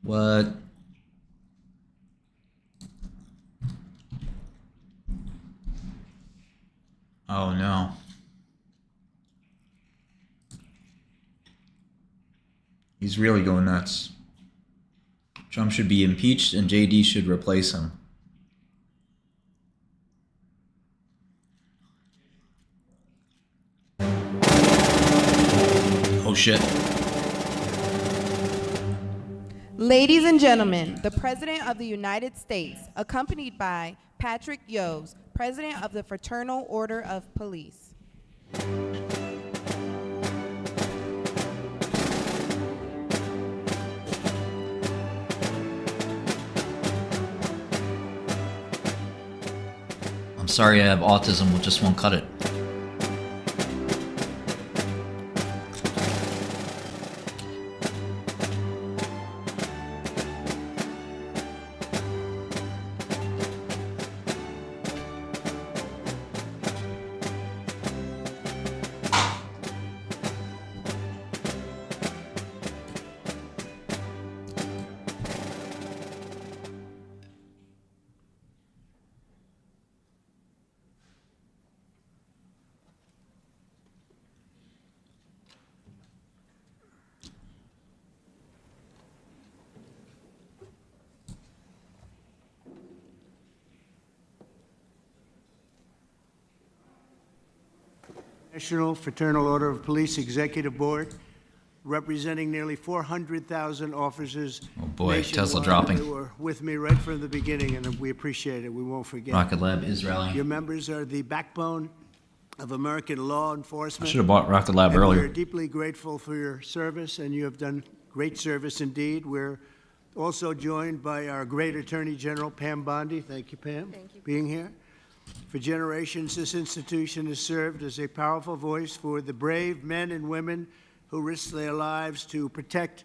What? Oh no. He's really going nuts. Trump should be impeached and JD should replace him. Oh shit. Ladies and gentlemen, the President of the United States, accompanied by Patrick Yos, President of the Fraternal Order of Police. I'm sorry I have autism, which just won't cut it. National Fraternal Order of Police Executive Board, representing nearly 400,000 officers. Oh boy, Tesla nationwide dropping. who were with me right from the beginning, and we appreciate it. We won't forget. Rocket Lab is rallying. Your members are the backbone of American law I enforcement. should have bought Rocket Lab And earlier. we're deeply grateful for your service, and you have done great service indeed. We're also joined by our great Attorney General, Pam Bondi. Thank you, Pam, being here. For generations, this institution has served as a powerful voice for the brave men and women who risk their lives to protect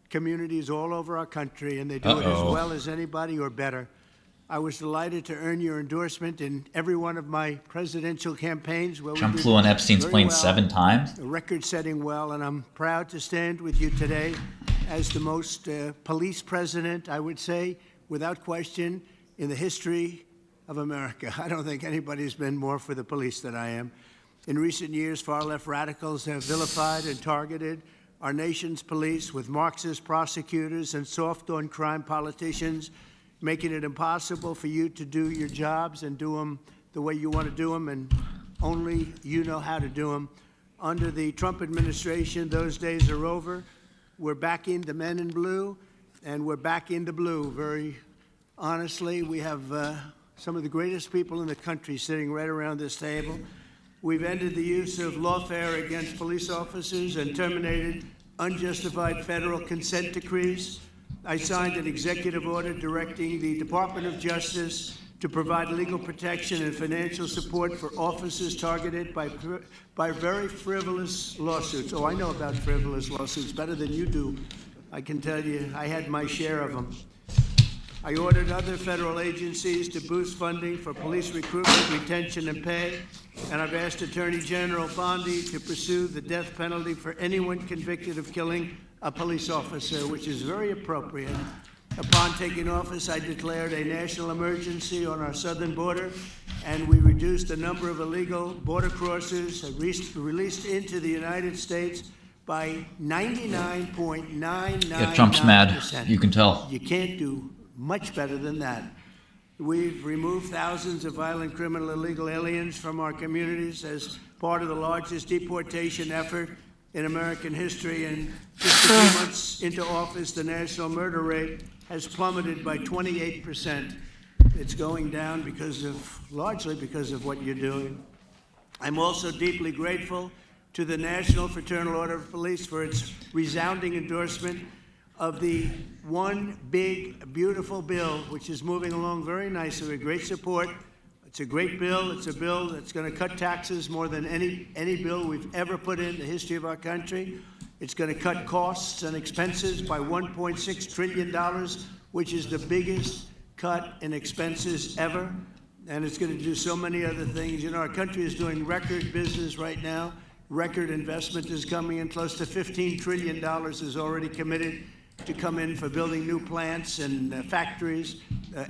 communities all over our country, and they do it as well as anybody or better. I was delighted to earn your endorsement in every one of my presidential campaigns. Where Trump we flew on Epstein's very plane well, 7 times. record-setting well, and I'm proud to stand with you today as the most police president, I would say, without question, in the history of America. I don't think anybody's been more for the police than I am. In recent years, far-left radicals have vilified and targeted our nation's police with Marxist prosecutors and soft-on-crime politicians, making it impossible for you to do your jobs and do them the way you want to do them, and only you know how to do them. Under the Trump administration, those days are over. We're backing the men in blue, and we're backing the blue. Very honestly, we have some of the greatest people in the country sitting right around this table. We've ended the use of lawfare against police officers and terminated unjustified federal consent decrees. I signed an executive order directing the Department of Justice to provide legal protection and financial support for officers targeted by very frivolous lawsuits. Oh, I know about frivolous lawsuits better than you do. I can tell you, I had my share of them. I ordered other federal agencies to boost funding for police recruitment, retention, and pay, and I've asked Attorney General Bondi to pursue the death penalty for anyone convicted of killing a police officer, which is very appropriate. Upon taking office, I declared a national emergency on our southern border, and we reduced the number of illegal border crossers released into the United States by 99.999%. Yeah, Trump's mad. You can tell. You can't do much better than that. We've removed thousands of violent criminal illegal aliens from our communities as part of the largest deportation effort in American history, and just a few months into office, the national murder rate has plummeted by 28%. It's going down largely because of what you're doing. I'm also deeply grateful to the National Fraternal Order of Police for its resounding endorsement of the one big, beautiful bill, which is moving along very nicely with great support. It's a great bill. It's a bill that's going to cut taxes more than any bill we've ever put in the history of our country. It's going to cut costs and expenses by $1.6 trillion, which is the biggest cut in expenses ever. And it's going to do so many other things. You know, our country is doing record business right now. Record investment is coming in. Close to $15 trillion is already committed to come in for building new plants and factories.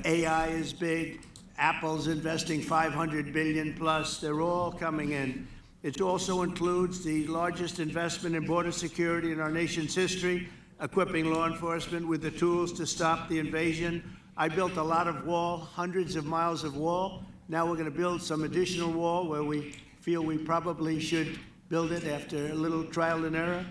AI is big. Apple's investing $500 billion plus. They're all coming in. It also includes the largest investment in border security in our nation's history, equipping law enforcement with the tools to stop the invasion. I built a lot of wall, hundreds of miles of wall. Now we're going to build some additional wall where we feel we probably should build it after a little trial and error.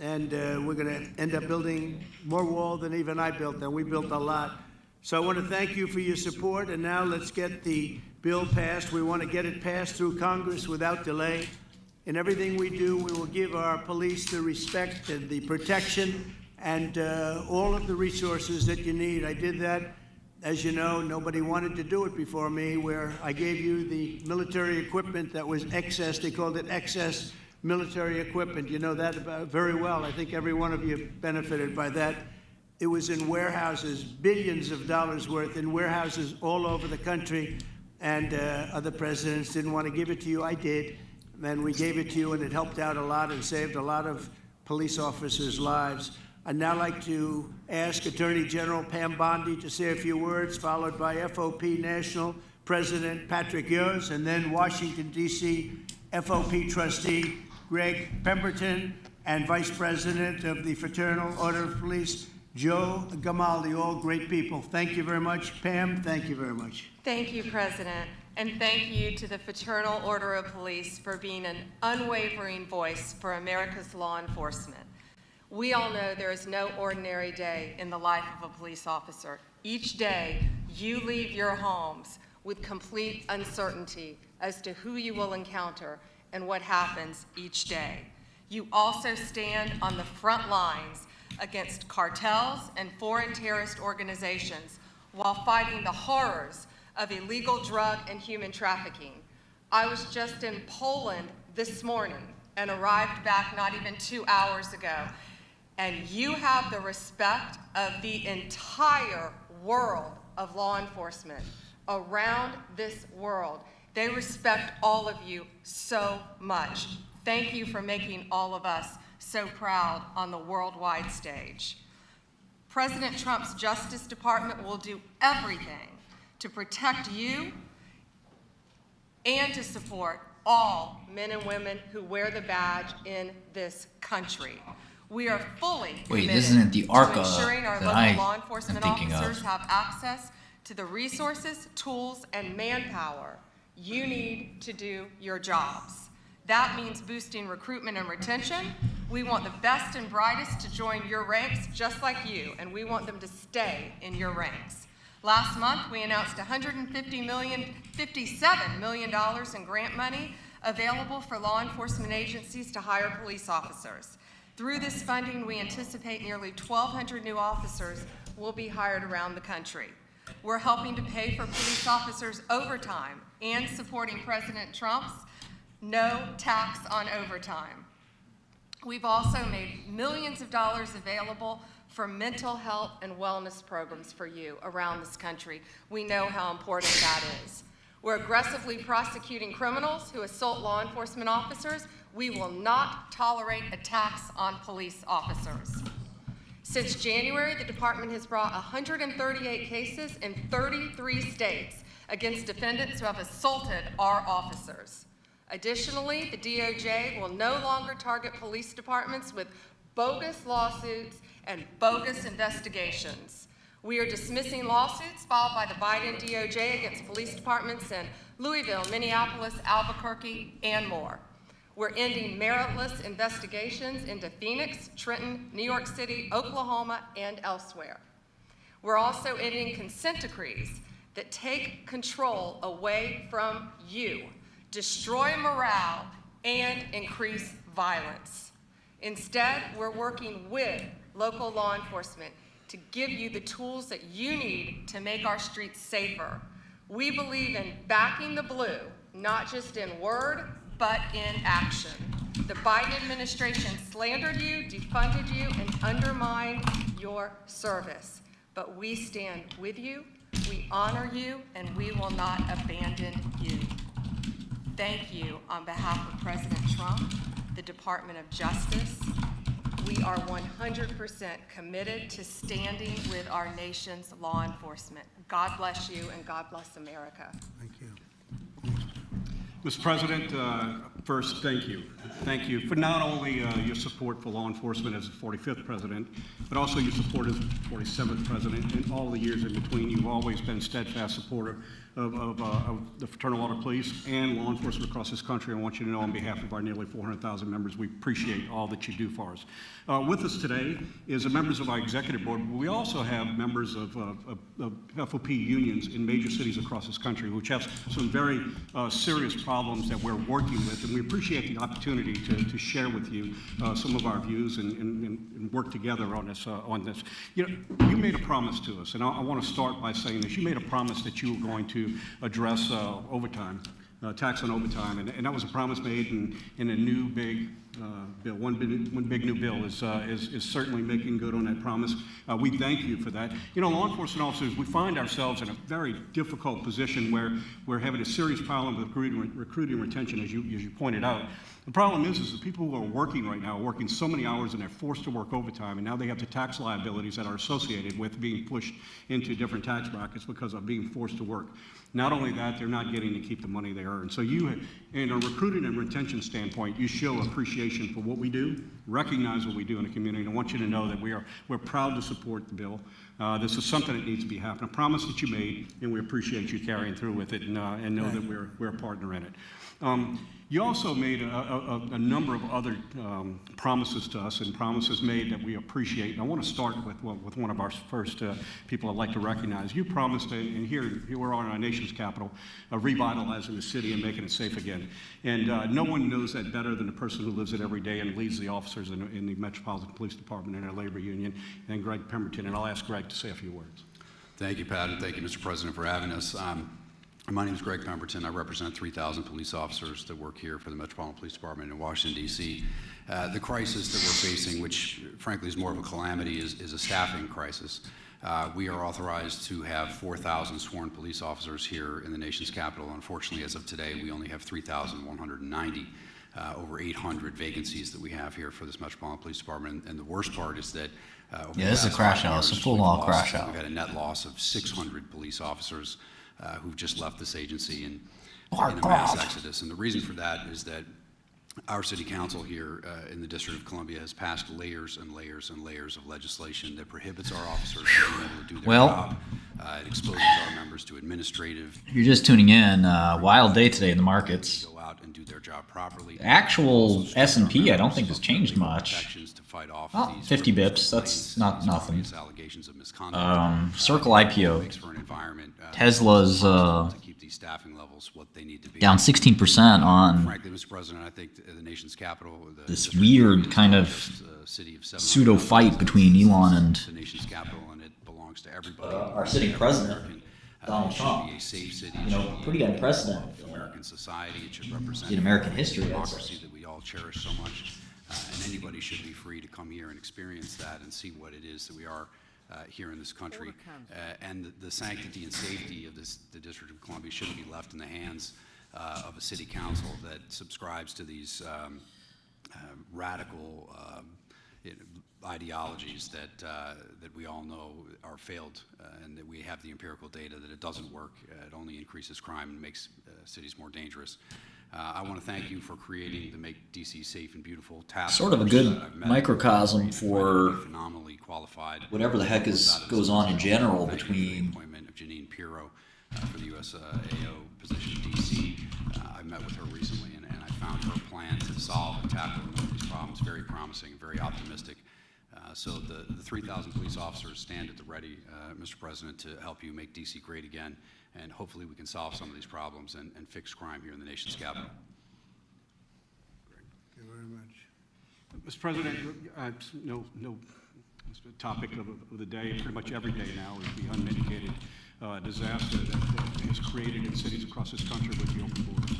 And we're going to end up building more wall than even I built, and we built a lot. So I want to thank you for your support, and now let's get the bill passed. We want to get it passed through Congress without delay. In everything we do, we will give our police the respect and the protection and all of the resources that you need. I did that, as you know, nobody wanted to do it before me, where I gave you the military equipment that was excess. They called it excess military equipment. You know that very well. I think every one of you benefited by that. It was in warehouses, billions of dollars worth in warehouses all over the country, and other presidents didn't want to give it to you. I did, and we gave it to you, and it helped out a lot and saved a lot of police officers' lives. I'd now like to ask Attorney General Pam Bondi to say a few words, followed by FOP National President Patrick Yoes, and then Washington, D.C. FOP Trustee Greg Pemberton, and Vice President of the Fraternal Order of Police, Joe Gamaldi, all great people. Thank you very much. Pam, thank you very much. Thank you, President, and thank you to the Fraternal Order of Police for being an unwavering voice for America's law enforcement. We all know there is no ordinary day in the life of a police officer. Each day, you leave your homes with complete uncertainty as to who you will encounter and what happens each day. You also stand on the front lines against cartels and foreign terrorist organizations while fighting the horrors of illegal drug and human trafficking. I was just in Poland this morning and arrived back not even 2 hours ago. And you have the respect of the entire world of law enforcement around this world. They respect all of you so much. Thank you for making all of us so proud on the worldwide stage. President Trump's Justice Department will do everything to protect you and to support all men and women who wear the badge in this country. We are fully committed isn't it the ARCA to ensuring our that local I law enforcement am thinking officers of? have access to the resources, tools, and manpower you need to do your jobs. That means boosting recruitment and retention. We want the best and brightest to join your ranks just like you, and we want them to stay in your ranks. Last month, we announced $57 million in grant money available for law enforcement agencies to hire police officers. Through this funding, we anticipate nearly 1,200 new officers will be hired around the country. We're helping to pay for police officers' overtime and supporting President Trump's no tax on overtime. We've also made millions of dollars available for mental health and wellness programs for you around this country. We know how important that is. We're aggressively prosecuting criminals who assault law enforcement officers. We will not tolerate attacks on police officers. Since January, the department has brought 138 cases in 33 states against defendants who have assaulted our officers. Additionally, the DOJ will no longer target police departments with bogus lawsuits and bogus investigations. We are dismissing lawsuits filed by the Biden DOJ against police departments in Louisville, Minneapolis, Albuquerque, and more. We're ending meritless investigations into Phoenix, Trenton, New York City, Oklahoma, and elsewhere. We're also ending consent decrees that take control away from you, destroy morale, and increase violence. Instead, we're working with local law enforcement to give you the tools that you need to make our streets safer. We believe in backing the blue, not just in word, but in action. The Biden administration slandered you, defunded you, and undermined your service. But we stand with you, we honor you, and we will not abandon you. Thank you on behalf of President Trump, the Department of Justice. We are 100% committed to standing with our nation's law enforcement. God bless you and God bless America. Thank you. Mr. President, first, thank you. Thank you for not only your support for law enforcement as the 45th president, but also your support as the 47th president and all the years in between. You've always been a steadfast supporter of the Fraternal Order Police and law enforcement across this country. I want you to know on behalf of our nearly 400,000 members, we appreciate all that you do for us. With us today is the members of our executive board. We also have members of FOP unions in major cities across this country, which have some very serious problems that we're working with, and we appreciate the opportunity to share with you some of our views and work together on this. You know, you made a promise to us, and I want to start by saying this. You made a promise that you were going to address overtime, tax on overtime, and that was a promise made in a new big bill. One big new bill is certainly making good on that promise. We thank you for that. You know, law enforcement officers, we find ourselves in a very difficult position where we're having a serious problem with recruiting retention, as you pointed out. The problem is the people who are working right now are working so many hours and they're forced to work overtime, and now they have the tax liabilities that are associated with being pushed into different tax brackets because of being forced to work. Not only that, they're not getting to keep the money they earn. So you, in a recruiting and retention standpoint, you show appreciation for what we do, recognize what we do in the community, and I want you to know that we're proud to support the bill. This is something that needs to be happening. A promise that you made, and we appreciate you carrying through with it, and know that we're a partner in it. You also made a number of other promises to us, and promises made that we appreciate. And I want to start with one of our first people I'd like to recognize. You promised, and here we're on our nation's capital, revitalizing the city and making it safe again. And no one knows that better than the person who lives it every day and leads the officers in the Metropolitan Police Department and our labor union, and Greg Pemberton. And I'll ask Greg to say a few words. Thank you, Pat, and thank you, Mr. President, for having us. My name is Greg Pemberton. I represent 3,000 police officers that work here for the Metropolitan Police Department in Washington, D.C. The crisis that we're facing, which frankly is more of a calamity, is a staffing crisis. We are authorized to have 4,000 sworn police officers here in the nation's capital. Unfortunately, as of today, we only have 3,190. Over 800 vacancies that we have here for this Metropolitan Police Department. And the worst part is that this is a crash out. It's a full-on crash out. We've had a net loss of 600 police officers who've just left this agency in a mass exodus. And the reason for that is that our city council here in the District of Columbia has passed layers and layers and layers of legislation that prohibits our officers from being able to do their job. It exposes our members to administrative. You're just tuning in. Wild day today in the markets. Go out and do their job properly. Actual S&P, I don't think has changed much. Well, 50 bips. That's not nothing. Allegations of misconduct. Circle IPO. Tesla's staffing levels what they need to be. Down 16% on frankly, Mr. President, I think the nation's capital, this weird kind of pseudo fight between Elon and the nation's capital, and it belongs to everybody. Our sitting president, Donald Trump. Be a safe city. You know, pretty unprecedented American society. It should represent in American history. Democracy that we all cherish so much, and anybody should be free to come here and experience that and see what it is that we are. Here in this country, and the sanctity and safety of the District of Columbia shouldn't be left in the hands of a city council that subscribes to these radical ideologies that we all know are failed, and that we have the empirical data that it doesn't work. It only increases crime and makes cities more dangerous. I want to thank you for creating the Make DC Safe and Beautiful task sort of a good microcosm for phenomenally qualified whatever the heck goes on in general between appointment of Janine Pirro for the USAO position in DC. I met with her recently, and I found her plan to solve and tackle these problems very promising, very optimistic. So the 3,000 police officers stand at the ready, Mr. President, to help you make DC great again, and hopefully we can solve some of these problems and fix crime here in the nation's capital. Thank you very much. Mr. President, no topic of the day, pretty much every day now, is the unmitigated disaster that is created in cities across this country with the open borders.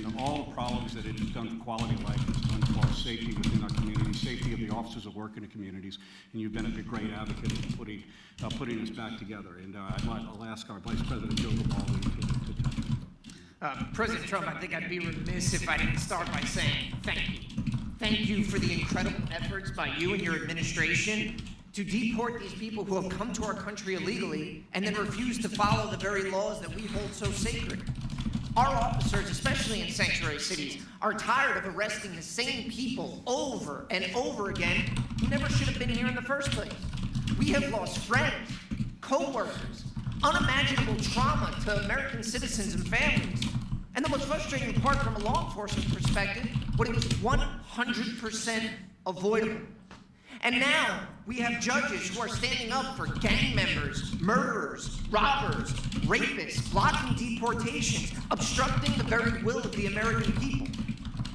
And all the problems that it has done for quality of life, it's done for our safety within our community, safety of the officers that work in the communities, and you've been a great advocate in putting us back together. And I'll ask our Vice President Joe Gabaldi to touch it. President Trump, I think I'd be remiss if I didn't start by saying thank you. Thank you for the incredible efforts by you and your administration to deport these people who have come to our country illegally and then refuse to follow the very laws that we hold so sacred. Our officers, especially in sanctuary cities, are tired of arresting the same people over and over again who never should have been here in the first place. We have lost friends, co-workers, unimaginable trauma to American citizens and families. And the most frustrating part from a law enforcement perspective, what it was 100% avoidable. And now we have judges who are standing up for gang members, murderers, robbers, rapists, blocking deportations, obstructing the very will of the American people.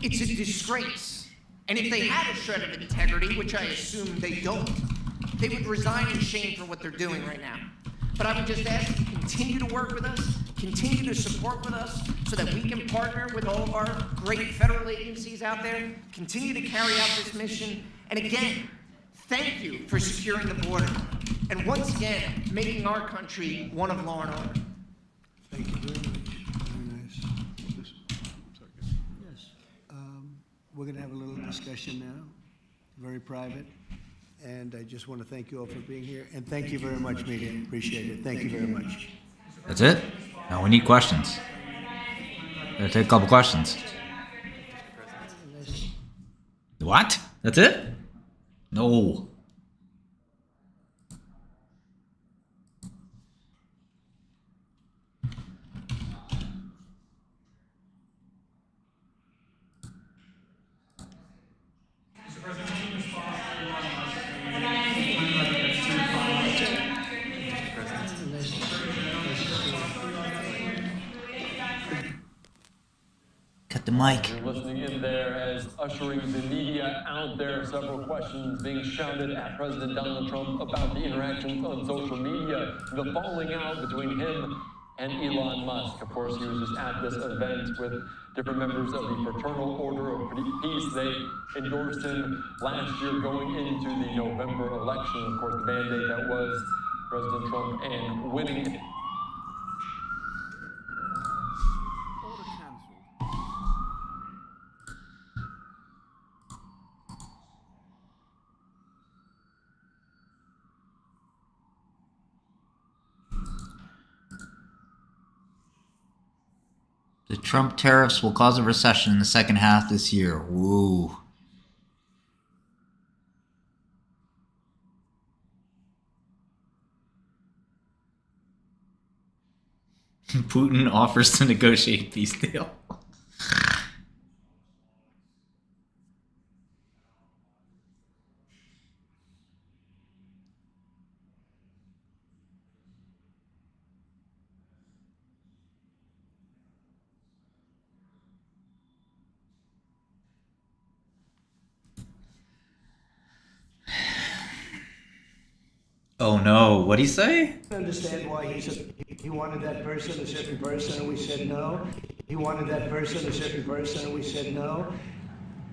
It's a disgrace. And if they had a shred of integrity, which I assume they don't, they would resign in shame for what they're doing right now. But I would just ask that you continue to work with us, continue to support with us, so that we can partner with all of our great federal agencies out there, continue to carry out this mission, and again, thank you for securing the border, and once again, making our country one of law and order. Thank you very much. Very nice. Yes. We're going to have a little discussion now, very private. And I just want to thank you all for being here. And thank you very much, media. Appreciate it. Thank you very much. That's it? Now we need questions. Gotta take a couple questions. What? That's it? No. Cut the mic. You're listening in there as ushering the media out there. Several questions being shouted at President Donald Trump about the interactions on social media, the falling out between him and Elon Musk. Of course, he was just at this event with different members of the Fraternal Order of Peace. They endorsed him last year going into the November election. Of course, the mandate that was President Trump and winning it. The Trump tariffs will cause a recession in the second half this year. Woo. Putin offers to negotiate peace deal. Oh no, what'd he say? I understand why he wanted that person, a certain person, and we said no. He wanted that person, a certain person, and we said no.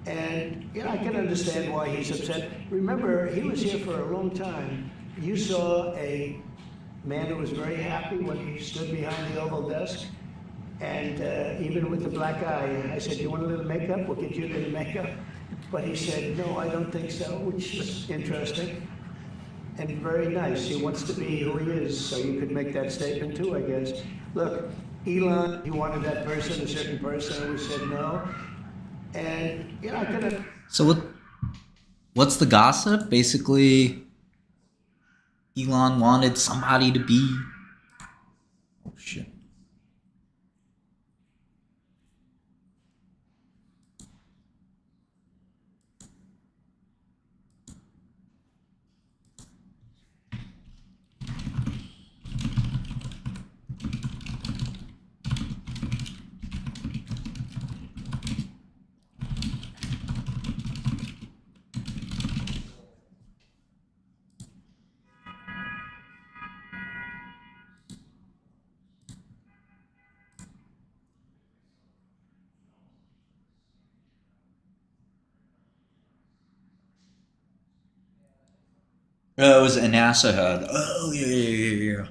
And yeah, I can understand why he's upset. Remember, he was here for a long time. You saw a man who was very happy when he stood behind the Oval Desk. And even with the black eye, I said, you want a little makeup? We'll get you a little makeup. But he said, no, I don't think so, which is interesting. And very nice. He wants to be who he is, so you could make that statement too, I guess. Look, Elon, he wanted that person, a certain person, and we said no. And yeah, I could have. So what's the gossip? Basically, Elon wanted somebody to be. Oh shit. Oh, it was a NASA head. Oh, yeah.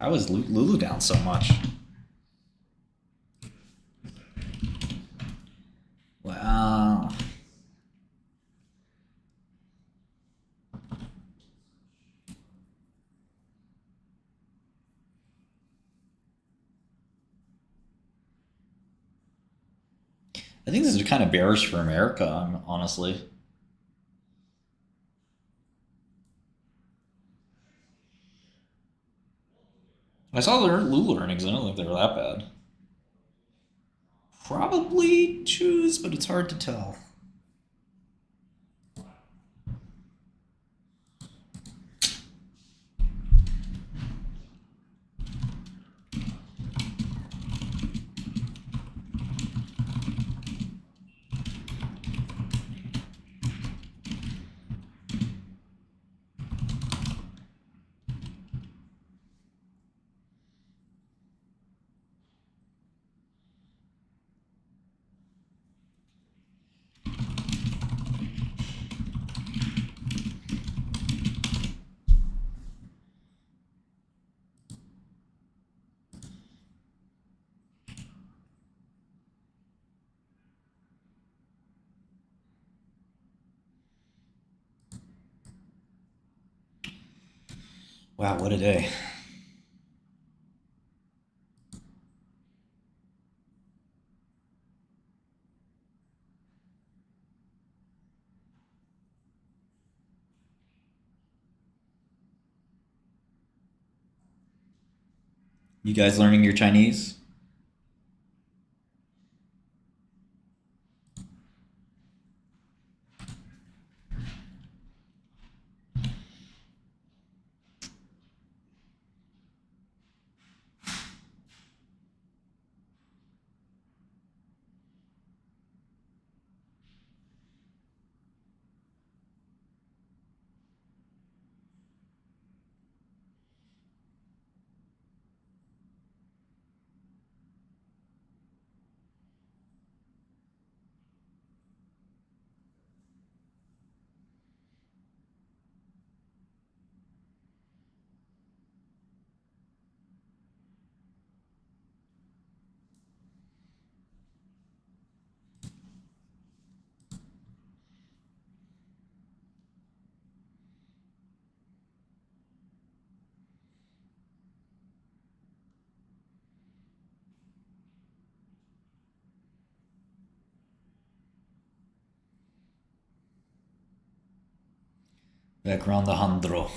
How is Lulu down so much? Wow. I think this is kind of bearish for America, honestly. I saw the Lulu earnings. I don't think they were that bad. Probably choose, but it's hard to tell. Wow, what a day. You guys learning your Chinese? Background Alejandro.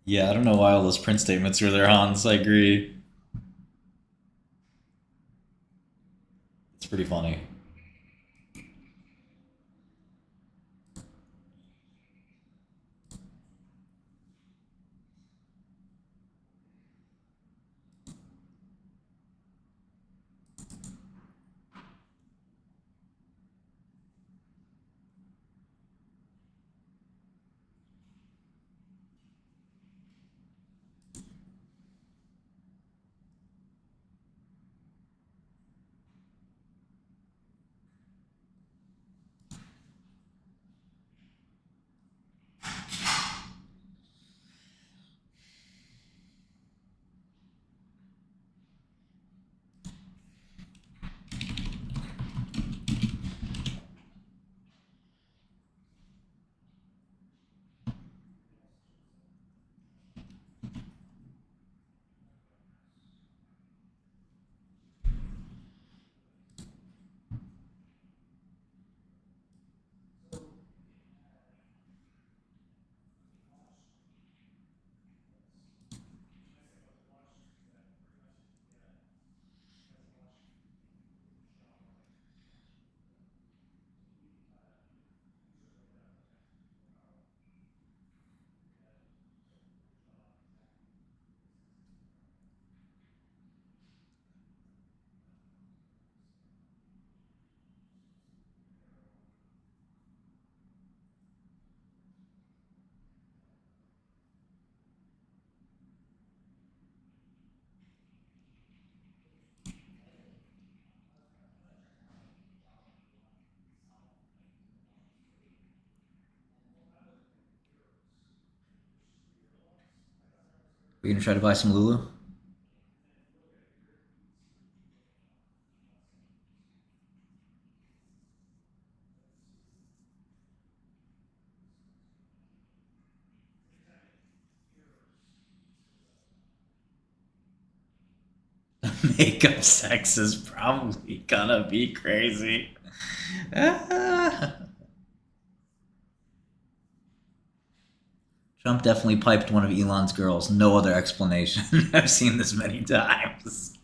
Yeah, I don't know why all those print statements are there, Hans. I agree. It's pretty funny. We gonna try to buy some Lulu? Makeup sex is probably gonna be crazy. Trump definitely piped one of Elon's girls. No other explanation. I've seen this many times.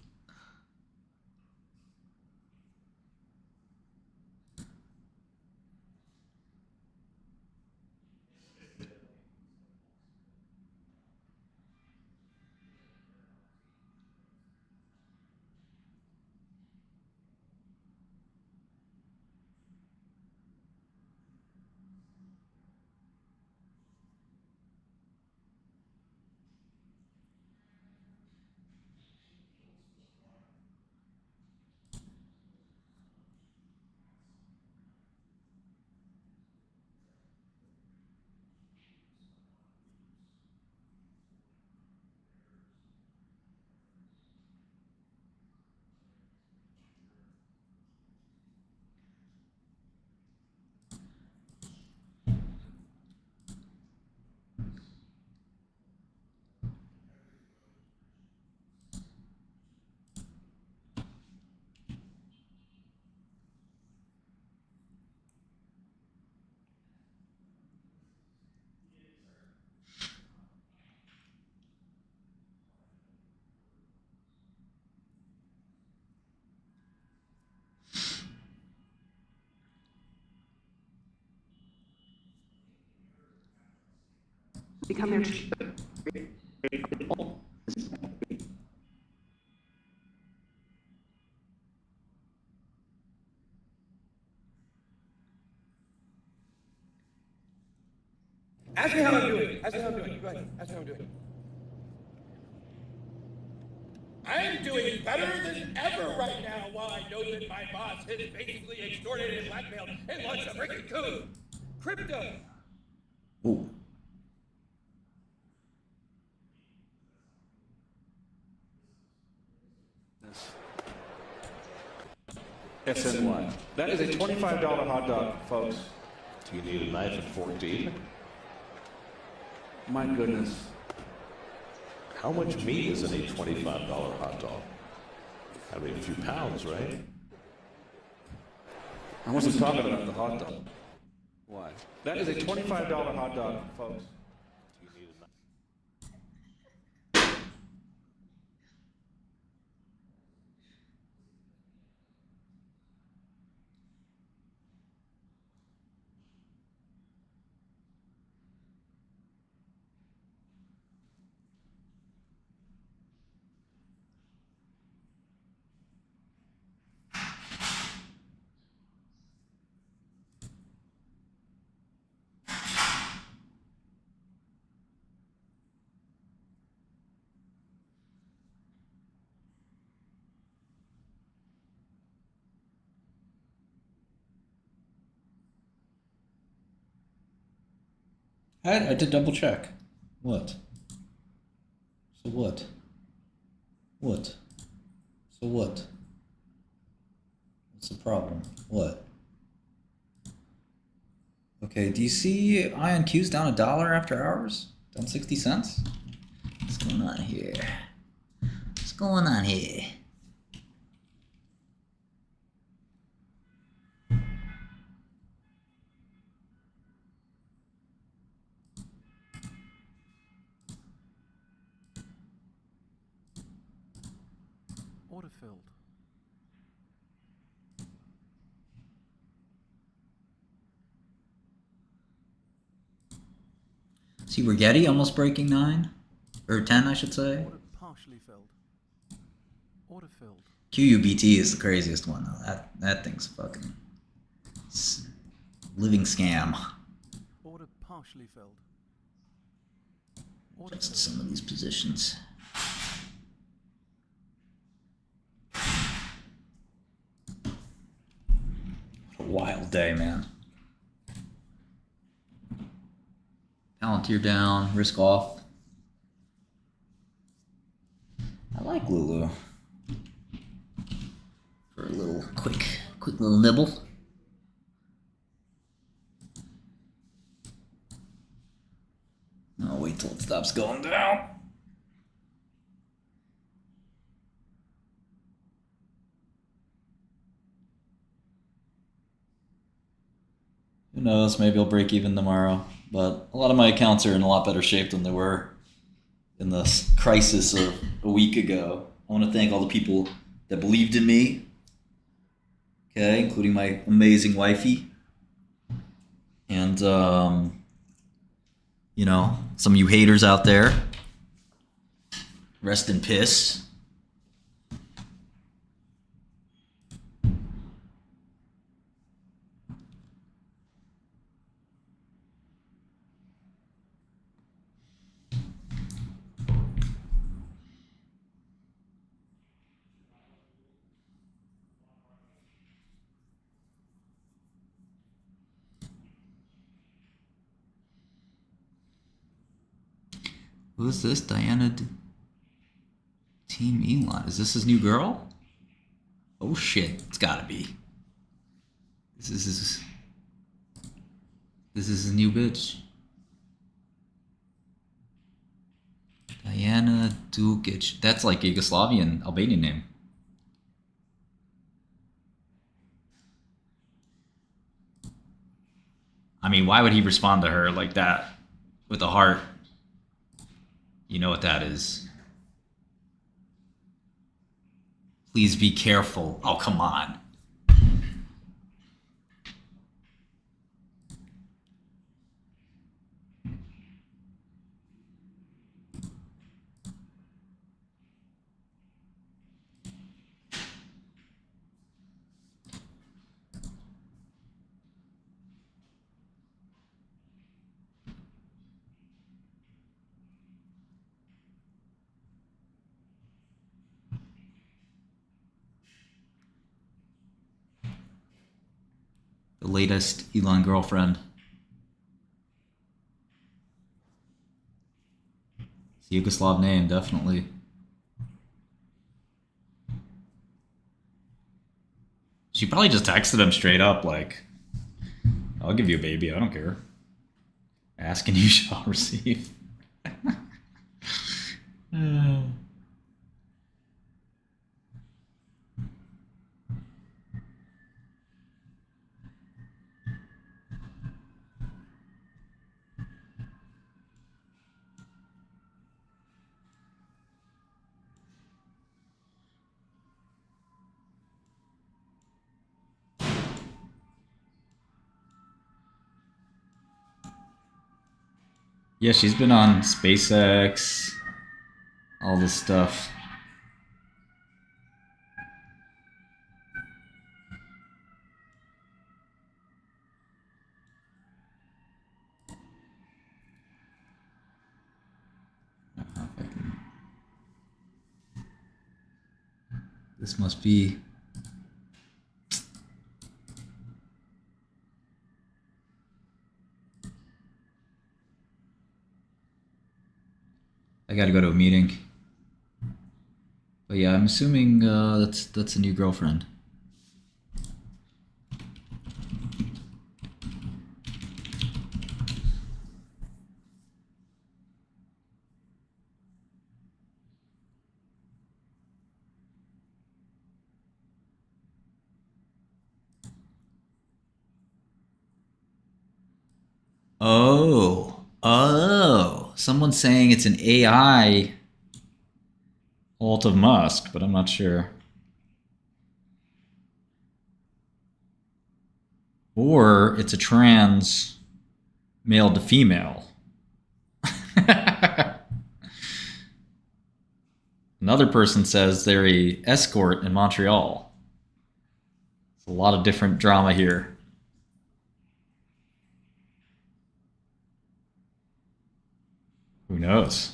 Become their Ask me how I'm doing. Ask me how I'm doing. Go ahead. Ask me how I'm doing. I am doing better than ever right now while I know that my boss has basically extorted and blackmailed and launched a freaking coup. Crypto. Ooh. SNY. That is a $25 hot dog, folks. Do you need a knife and fork to eat it? My goodness. How much meat is in a $25 hot dog? I mean, a few pounds, right? I wasn't talking about the hot dog. Why? That is a $25 hot dog, folks. Do you need a knife? I had to double check. What? So what? What? So what? What's the problem? What? Okay, do you see IonQ's down $1 after hours? Down 60 cents? What's going on here? What's going on here? Order filled. See Rigetti almost breaking 9? Or 10, I should say. Order partially filled. Order filled. QUBT is the craziest one, though. That thing's fucking living scam. Order partially filled. Just some of these positions. What a wild day, man. Palantir down, risk off. like Lulu. For a little quick little nibble. I'll wait till it stops going down. Who knows, maybe I'll break even tomorrow. But a lot of my accounts are in a lot better shape than they were in the crisis of a week ago. I want to thank all the people that believed in me. Okay, including my amazing wifey. And, you know, some of you haters out there. Rest in piss. Who's this? Diana Team Elon. Is this his new girl? Oh shit, it's gotta be. This is his new bitch. Diana Dukic. That's like a Yugoslavian Albanian name. I mean, why would he respond to her like that with a heart? You know what that is. Please be careful. Oh, come on. The latest Elon girlfriend. It's a Yugoslav name, definitely. She probably just texted him straight up, like, I'll give you a baby, I don't care. Ask and you shall receive. Yeah, she's been on SpaceX, all this stuff. This must be... I gotta go to a meeting. But yeah, I'm assuming that's a new girlfriend. Oh, someone's saying it's an AI alt of Musk, but I'm not sure. Or it's a trans male to female. Another person says they're a escort in Montreal. It's a lot of different drama here. Who knows?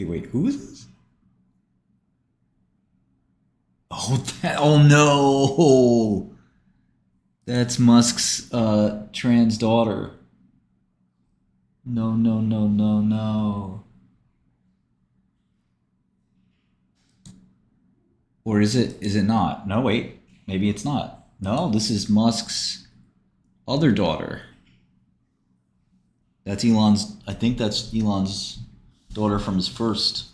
Wait, who is this? Oh no! That's Musk's trans daughter. No. Or is it not? No, wait. Maybe it's not. No, this is Musk's other daughter. That's Elon's, I think that's Elon's daughter from his first.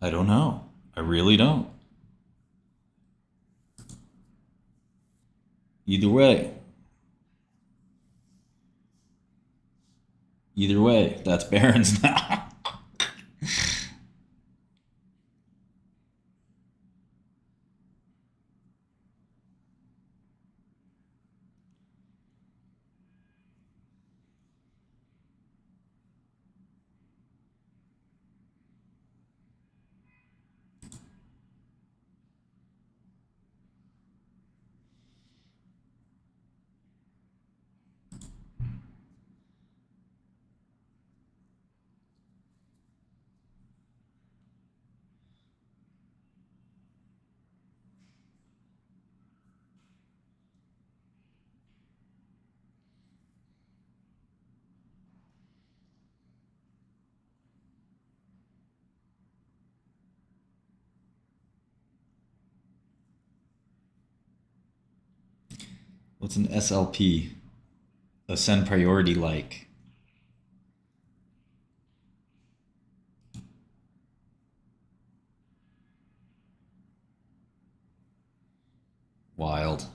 I don't know. I really don't. Either way, that's Barron's now. What's an SLP? Ascend priority like. Wild.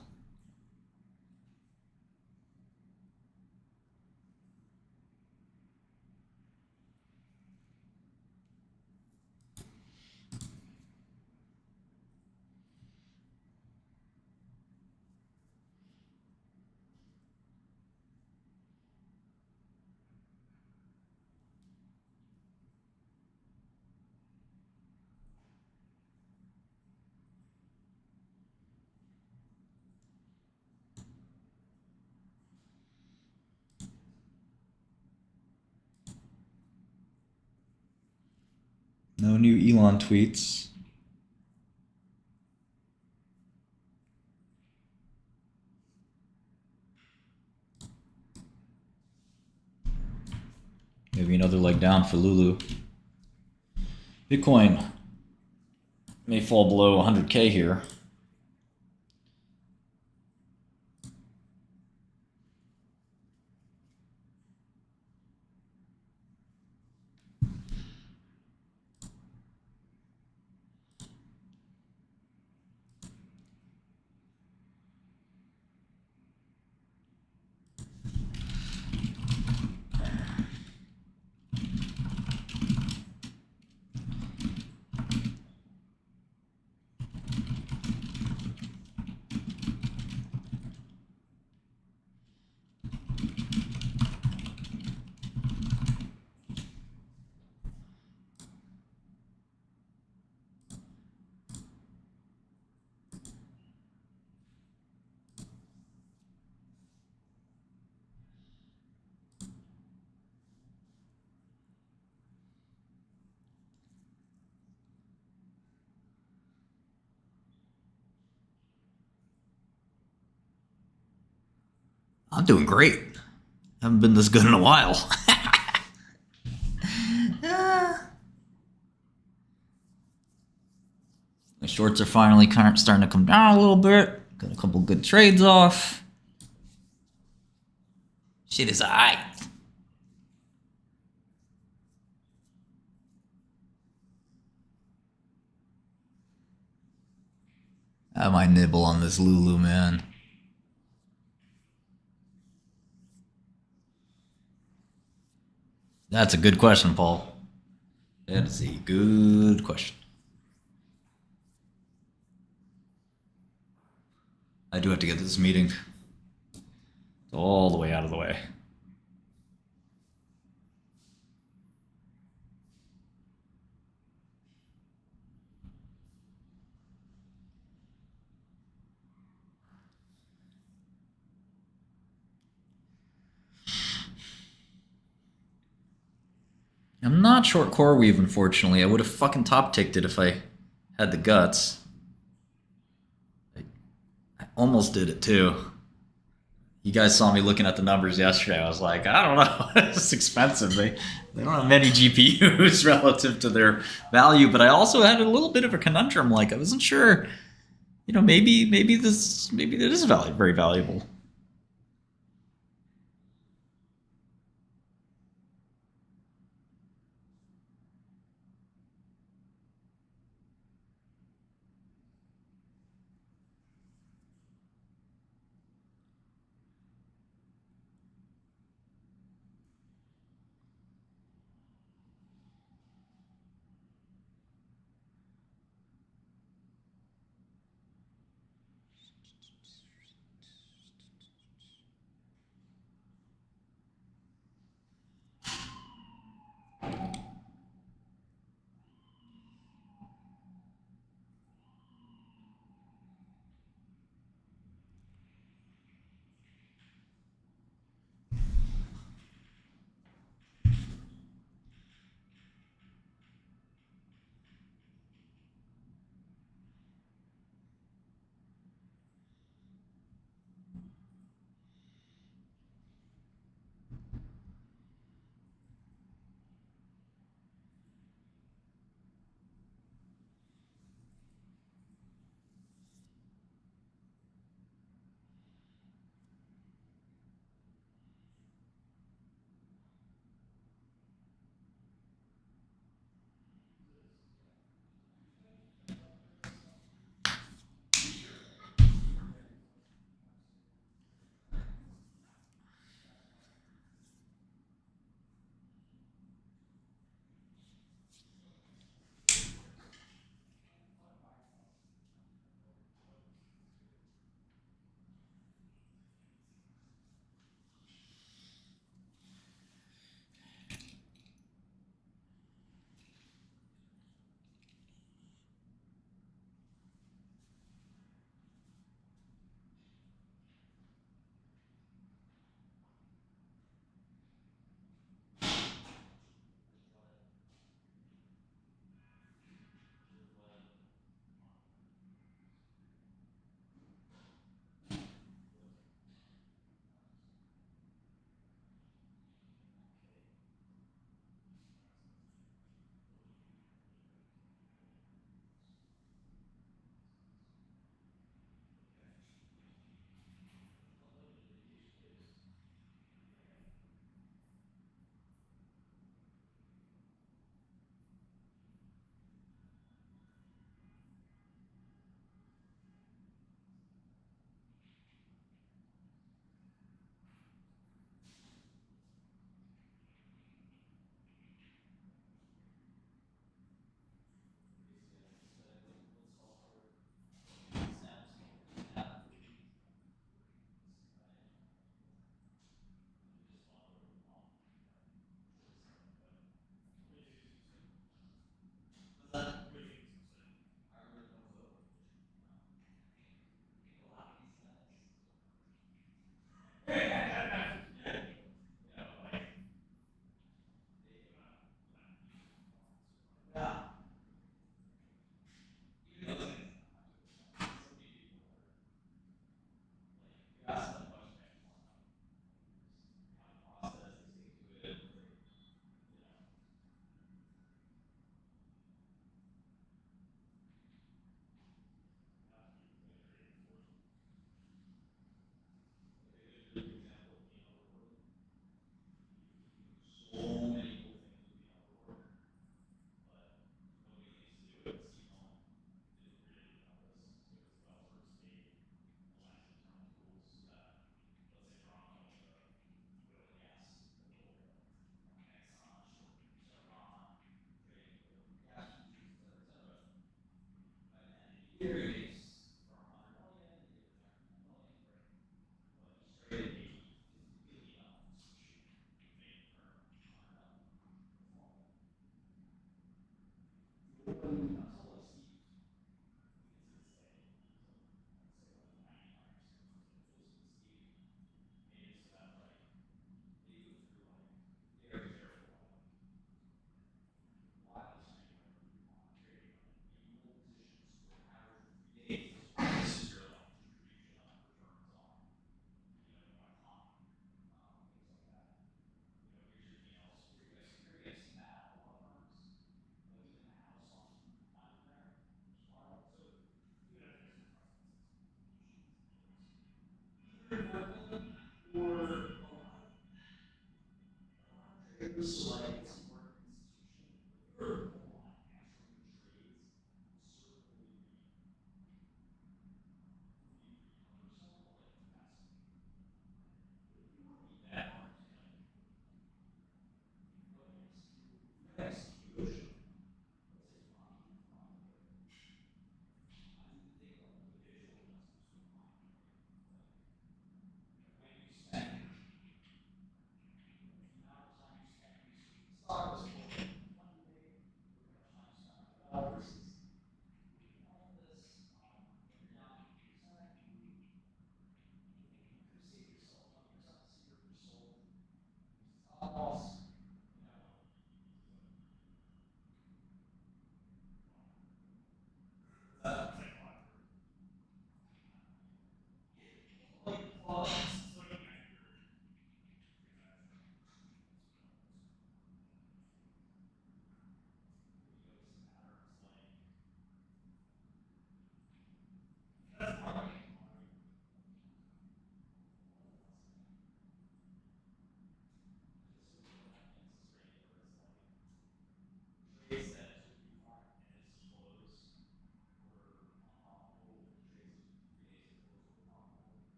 No new Elon tweets. Maybe another leg down for Lulu. Bitcoin may fall below 100K here. I'm doing great. Haven't been this good in a while. My shorts are finally kind of starting to come down a little bit. Got a couple good trades off. Shit is alright. I might nibble on this Lulu, man. That's a good question, Paul. That is a good question. I do have to get to this meeting. It's all the way out of the way. I'm not short CoreWeave, unfortunately. I would have fucking top ticked it if I had the guts. I almost did it too. You guys saw me looking at the numbers yesterday. I was like, I don't know. It's expensive. They don't have many GPUs relative to their value. But I also had a little bit of a conundrum. Like, I wasn't sure, maybe it is very valuable.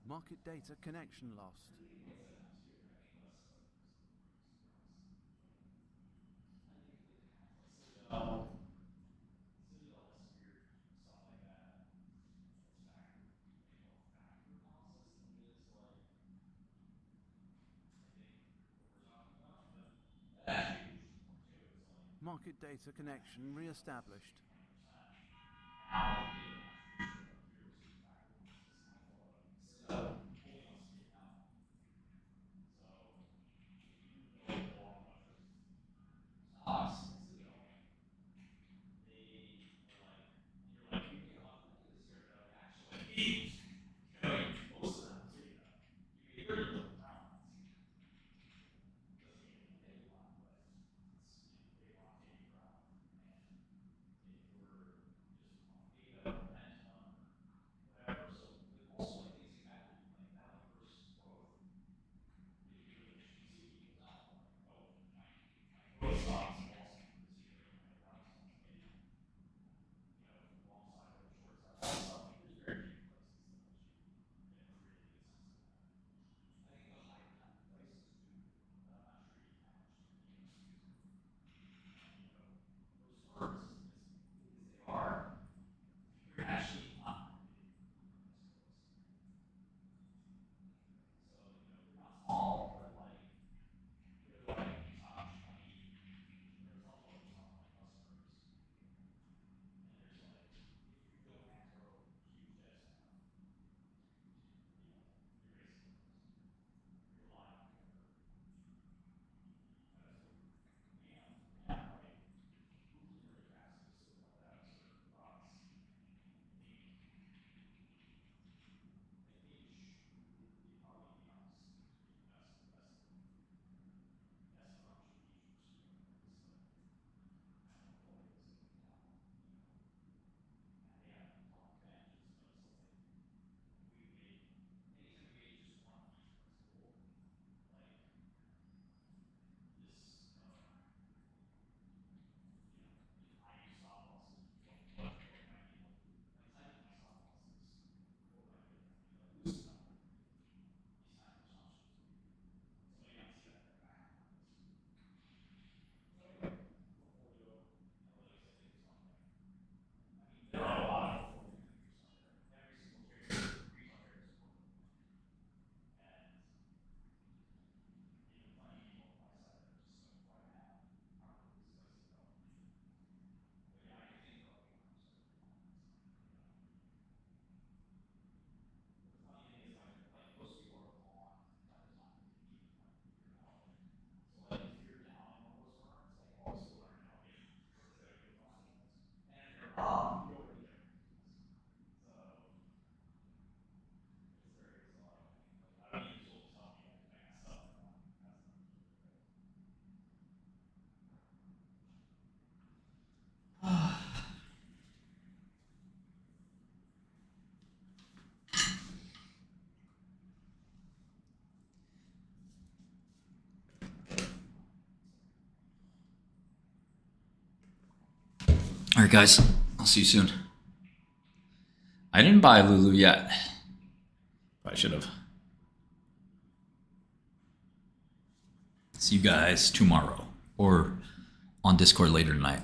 Market data connection lost. Market data connection re-established. All right, guys. I'll see you soon. I didn't buy Lulu yet. I should have. See you guys tomorrow or on Discord later tonight.